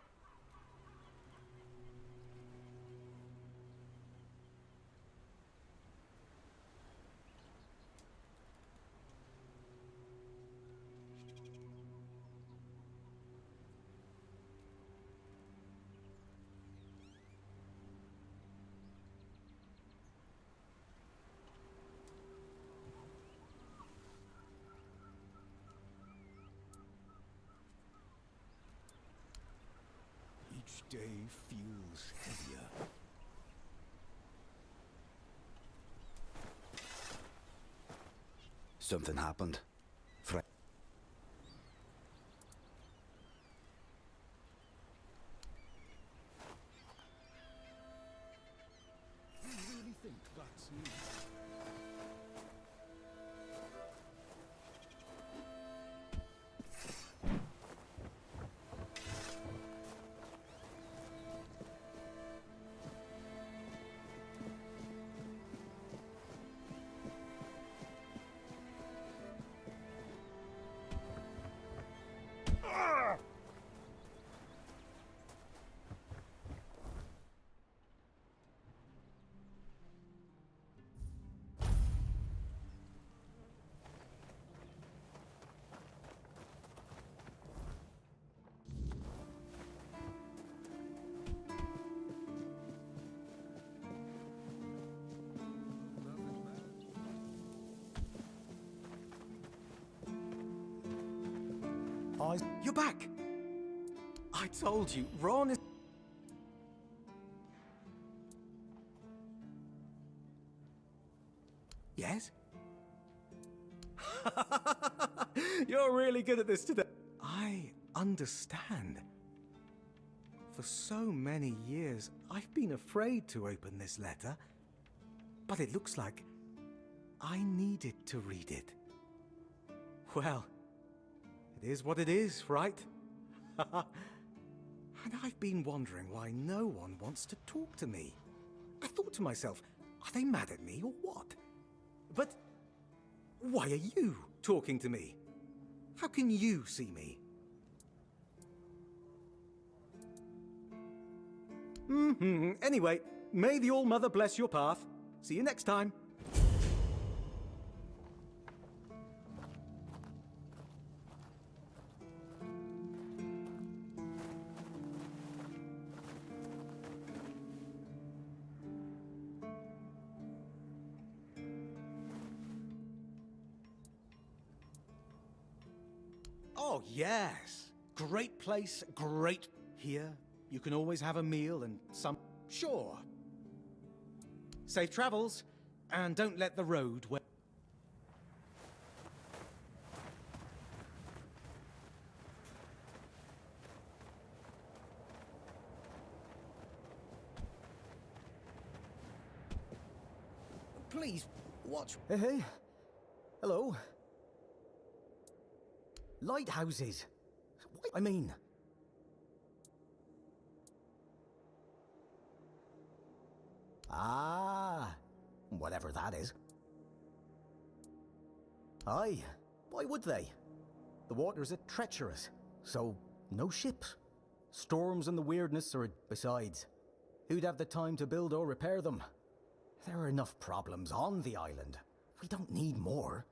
Each day feels heavier. Something happened. You really think that's me? You're back! I told you, Ron is... Yes? You're really good at this today. I understand. For so many years, I've been afraid to open this letter. But it looks like I needed to read it. Well, it is what it is, right? And I've been wondering why no one wants to talk to me. I thought to myself, are they mad at me or what? But why are you talking to me? How can you see me? Anyway, may the All-Mother bless your path. See you next time. Oh, yes. Great place, great. Here, you can always have a meal and some. Sure. Safe travels, and don't let the road. Please, watch. Hey. Hello. Lighthouses. I mean. Ah, whatever that is. Aye, why would they? The waters are treacherous, so no ships. Storms and the weirdness are besides. Who'd have the time to build or repair them? There are enough problems on the island. We don't need more.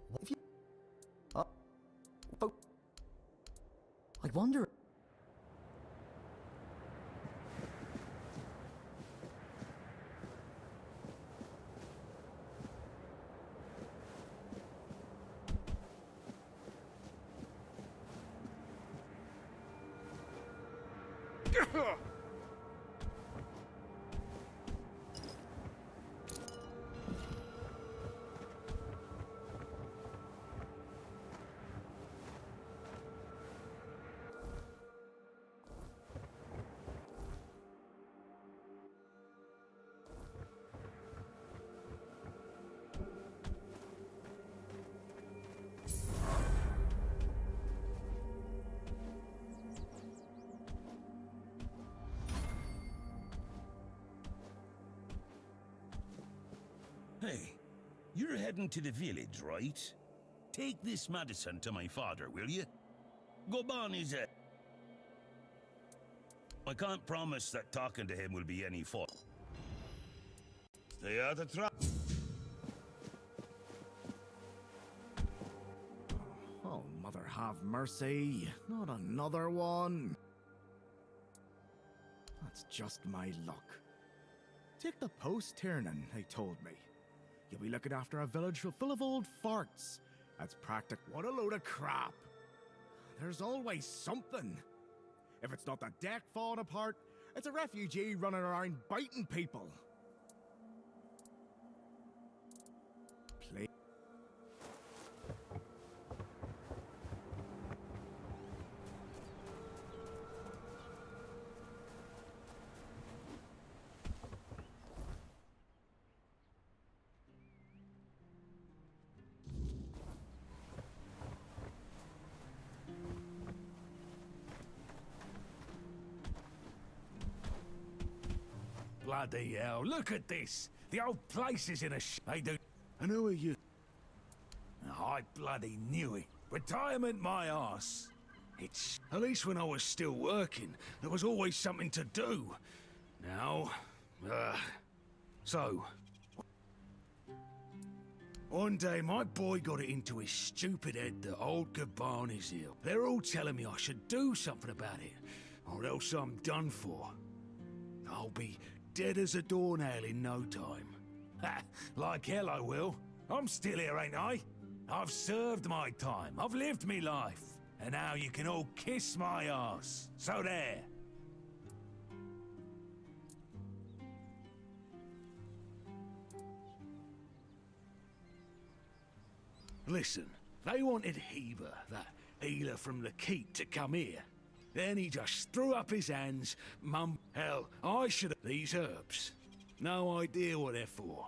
What if you... I wonder... Hey, you're heading to the village, right? Take this medicine to my father, will you? Goban is a... I can't promise that talking to him will be any fun. Stay out of trouble. Oh, mother have mercy. Not another one. That's just my luck. Take the post turning, they told me. You'll be looking after a village full of old farts. That's practical. What a load of crap. There's always something. If it's not the deck falling apart, it's a refugee running around biting people. Play. Bloody hell, look at this! The old place is in a I do. And who are you? I bloody knew it. Retirement my arse. It's... At least when I was still working, there was always something to do. Now... So... One day, my boy got it into his stupid head that old Gaban is ill. They're all telling me I should do something about it, or else I'm done for. I'll be dead as a doornail in no time. Ha! Like hell I will. I'm still here, ain't I? I've served my time. I've lived me life. And now you can all kiss my arse. So there. Listen, they wanted Heber, that healer from the keep, to come here. Then he just threw up his hands, hell, I should have these herbs. No idea what they're for.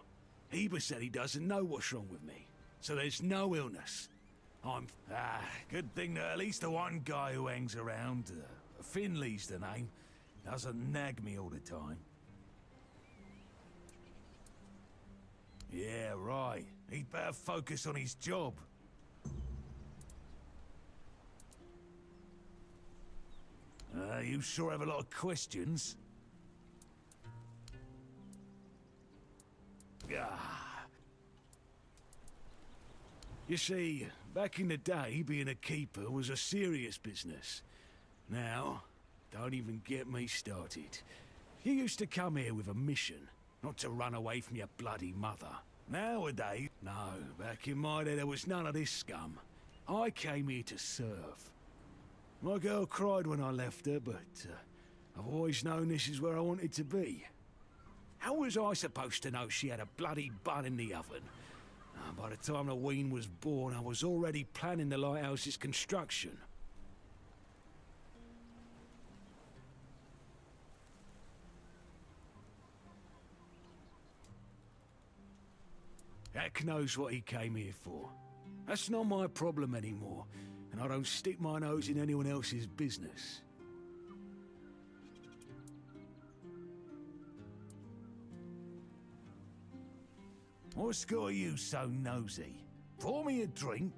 Heber said he doesn't know what's wrong with me, so there's no illness. Good thing that at least the one guy who hangs around, Finley's the name, doesn't nag me all the time. Yeah, right. He'd better focus on his job. You sure have a lot of questions. You see, back in the day, being a keeper was a serious business. Now, don't even get me started. You used to come here with a mission, not to run away from your bloody mother. Nowadays, no, back in my day there was none of this scum. I came here to serve. My girl cried when I left her, but I've always known this is where I wanted to be. How was I supposed to know she had a bloody bun in the oven? By the time the wean was born, I was already planning the lighthouse's construction. Heck knows what he came here for. That's not my problem anymore, and I don't stick my nose in anyone else's business. What's got you so nosy? Pour me a drink.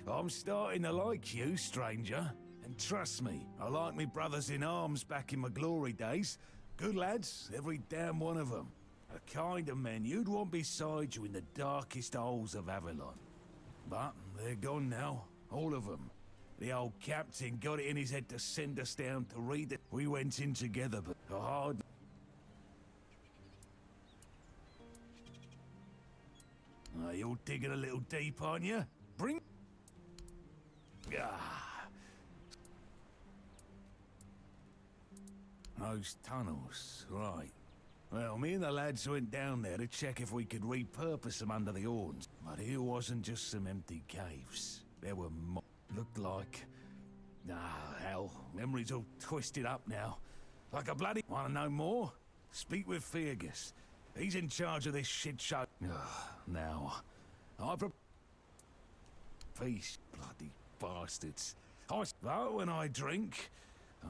I'm starting to like you, stranger. And trust me, I like me brothers in arms back in my glory days. Good lads, every damn one of them. The kind of men you'd want beside you in the darkest holes of Avalon. But they're gone now, all of them. The old captain got it in his head to send us down to read it. We went in together, but hard. You're digging a little deep, aren't you? Bring... Ah. Those tunnels, right. Well, me and the lads went down there to check if we could repurpose them under the horns. But here wasn't just some empty caves. There were looked like... Ah, hell, memory's all twisted up now. Like a bloody... Wanna know more? Speak with Fergus. He's in charge of this shit show. Now, Peace, bloody bastards. But when I drink,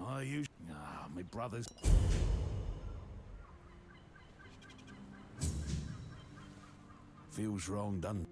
I use... my brothers... Feels wrong, doesn't it?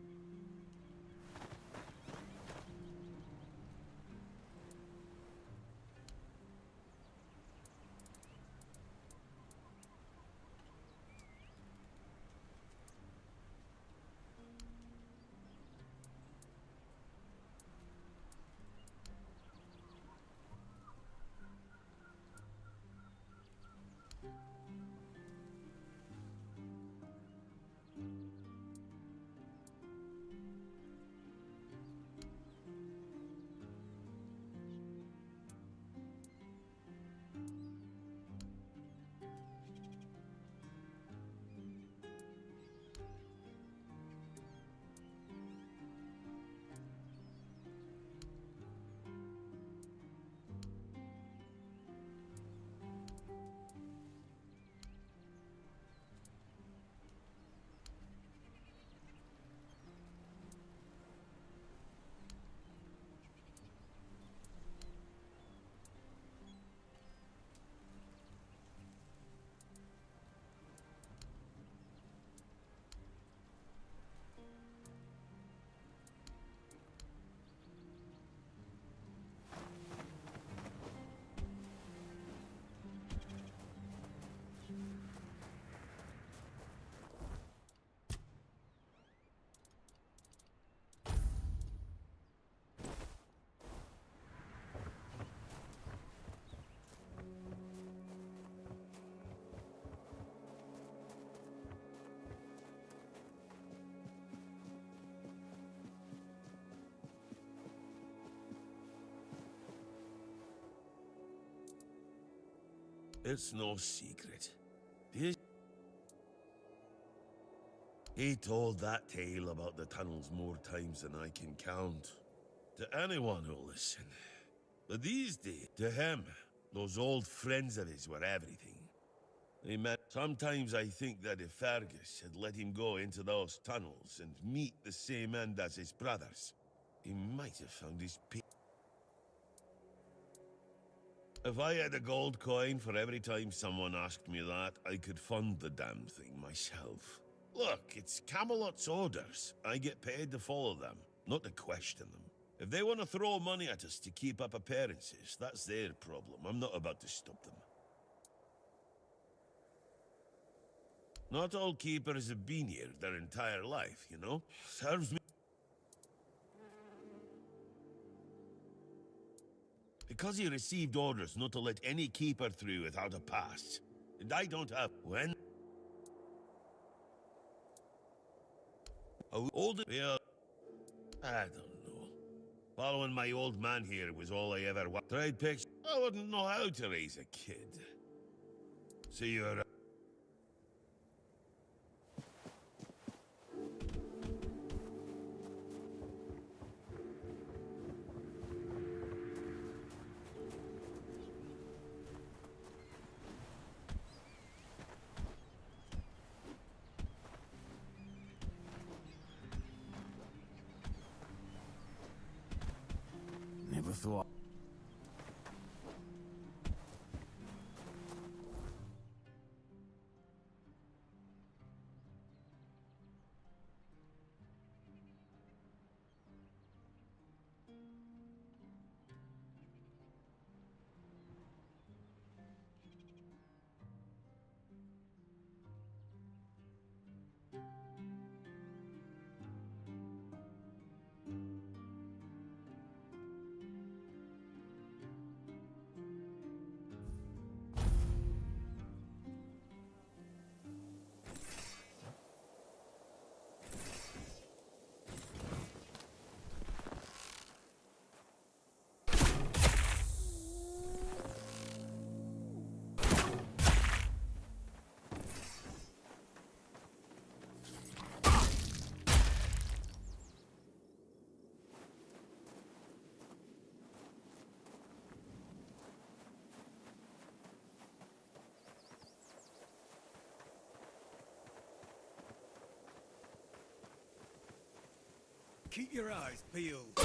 It's no secret. He told that tale about the tunnels more times than I can count. To anyone who'll listen. But these days, to him, those old friends of his were everything. They meant sometimes I think that if Fergus had let him go into those tunnels and meet the same end as his brothers, he might have found his peace. If I had a gold coin for every time someone asked me that, I could fund the damn thing myself. Look, it's Camelot's orders. I get paid to follow them, not to question them. If they want to throw money at us to keep up appearances, that's their problem. I'm not about to stop them. Not all keepers have been here their entire life, you know? Serves me. Because he received orders not to let any keeper through without a pass. And I don't have... When? How old... Well, I don't know. Following my old man here was all I ever wanted. Tried pictures. I wouldn't know how to raise a kid. See you around. Never thought. Keep your eyes peeled.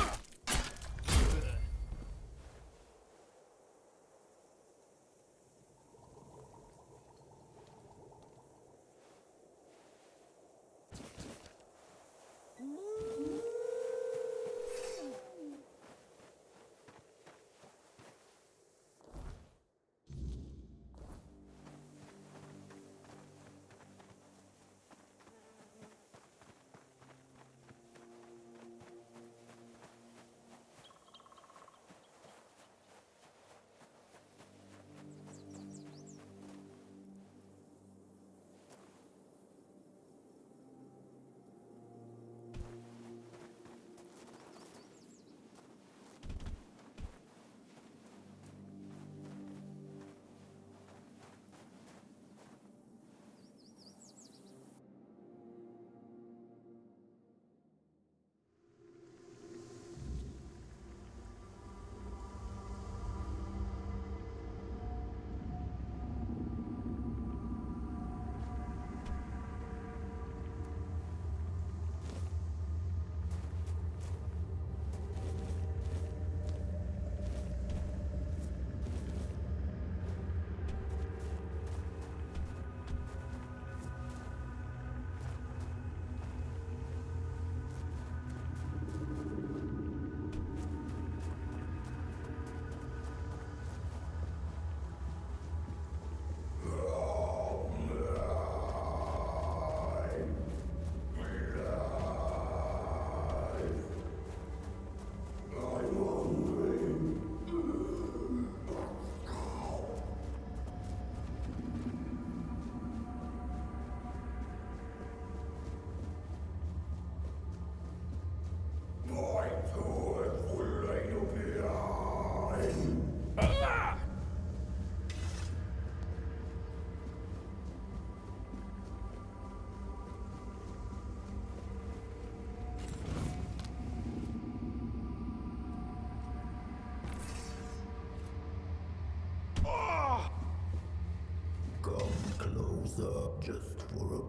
Just for a...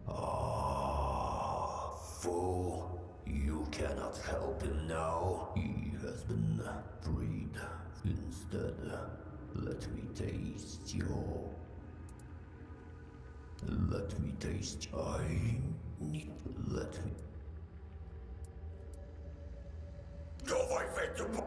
Ah, fool. You cannot help him now. He has been freed. Instead, let me taste your... Let me taste... Let me... Go fight the...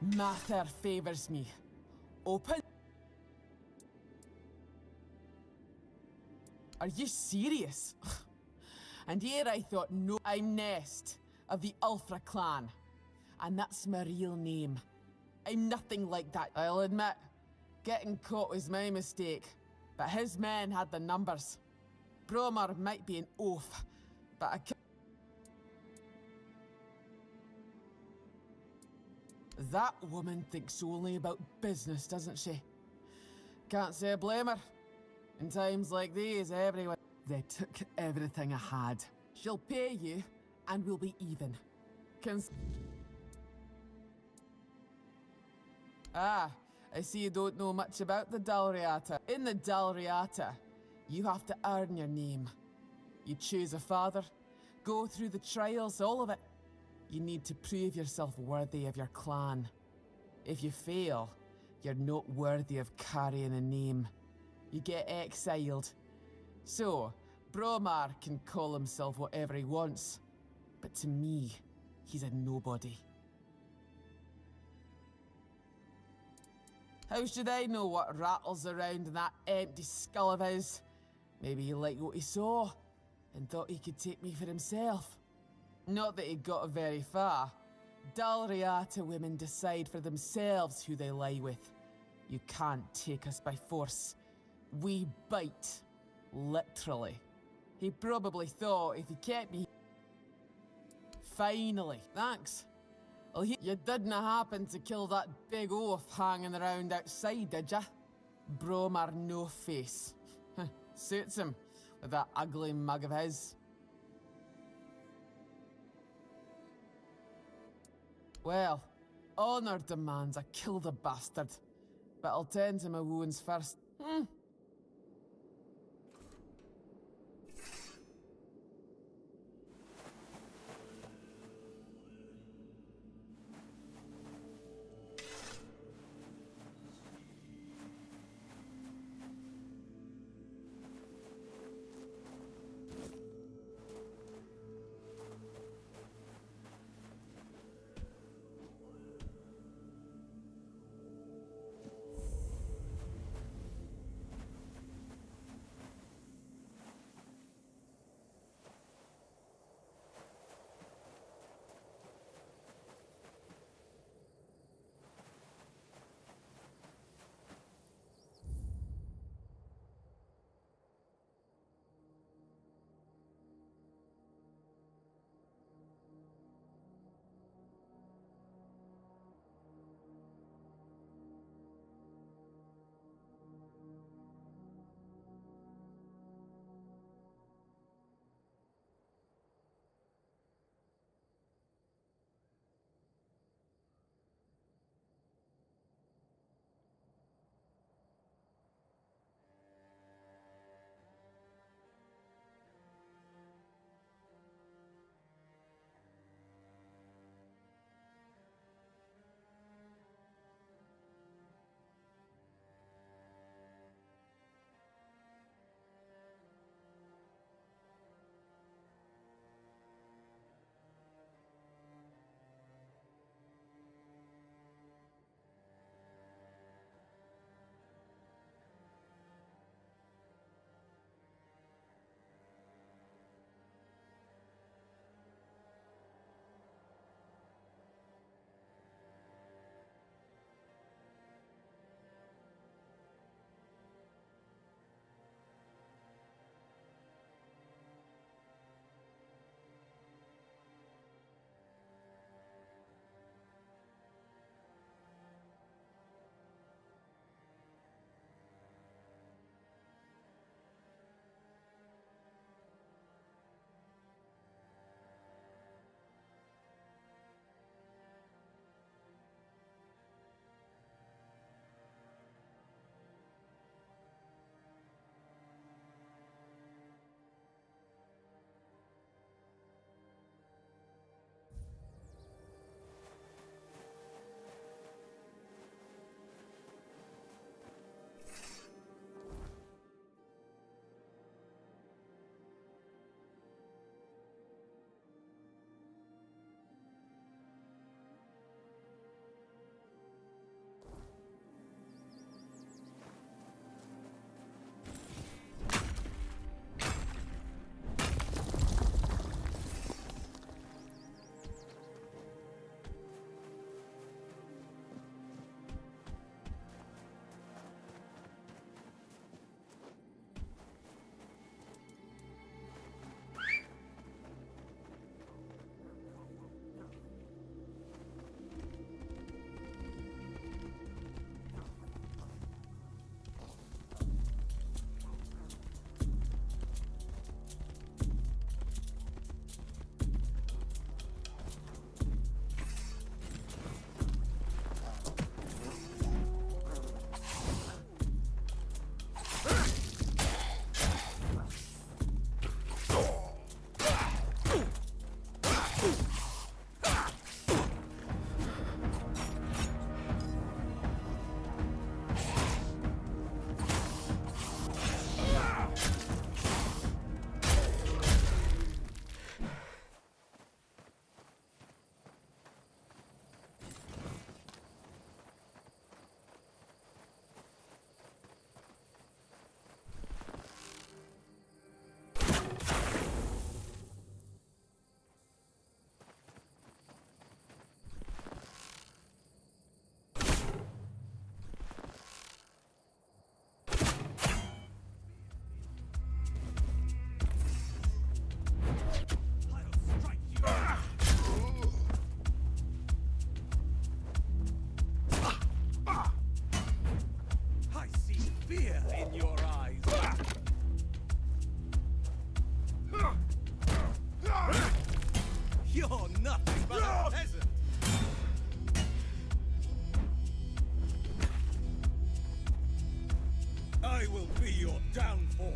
Matter favors me. Open. Are you serious? And here I thought, no, I'm Nest of the Ulfra clan. And that's my real name. I'm nothing like that, I'll admit. Getting caught was my mistake, but his men had the numbers. Bromar might be an oaf, but I can't. That woman thinks only about business, doesn't she? Can't say I blame her. In times like these, everyone... They took everything I had. She'll pay you, and we'll be even. Ah, I see you don't know much about the Dalriata. In the Dalriata, you have to earn your name. You choose a father, go through the trials, all of it. You need to prove yourself worthy of your clan. If you fail, you're not worthy of carrying a name. You get exiled. So, Bromar can call himself whatever he wants, but to me, he's a nobody. How should I know what rattles around in that empty skull of his? Maybe he liked what he saw, and thought he could take me for himself. Not that he got very far. Dalriata women decide for themselves who they lie with. You can't take us by force. We bite. Literally. He probably thought if he kept me... Finally. Thanks. Well, you didn't happen to kill that big oaf hanging around outside, did ya? Bromar no face. Suits him, with that ugly mug of his. Well, honor demands I kill the bastard, but I'll tend to my wounds first. in your eyes. You're nothing but a peasant. I will be your downfall.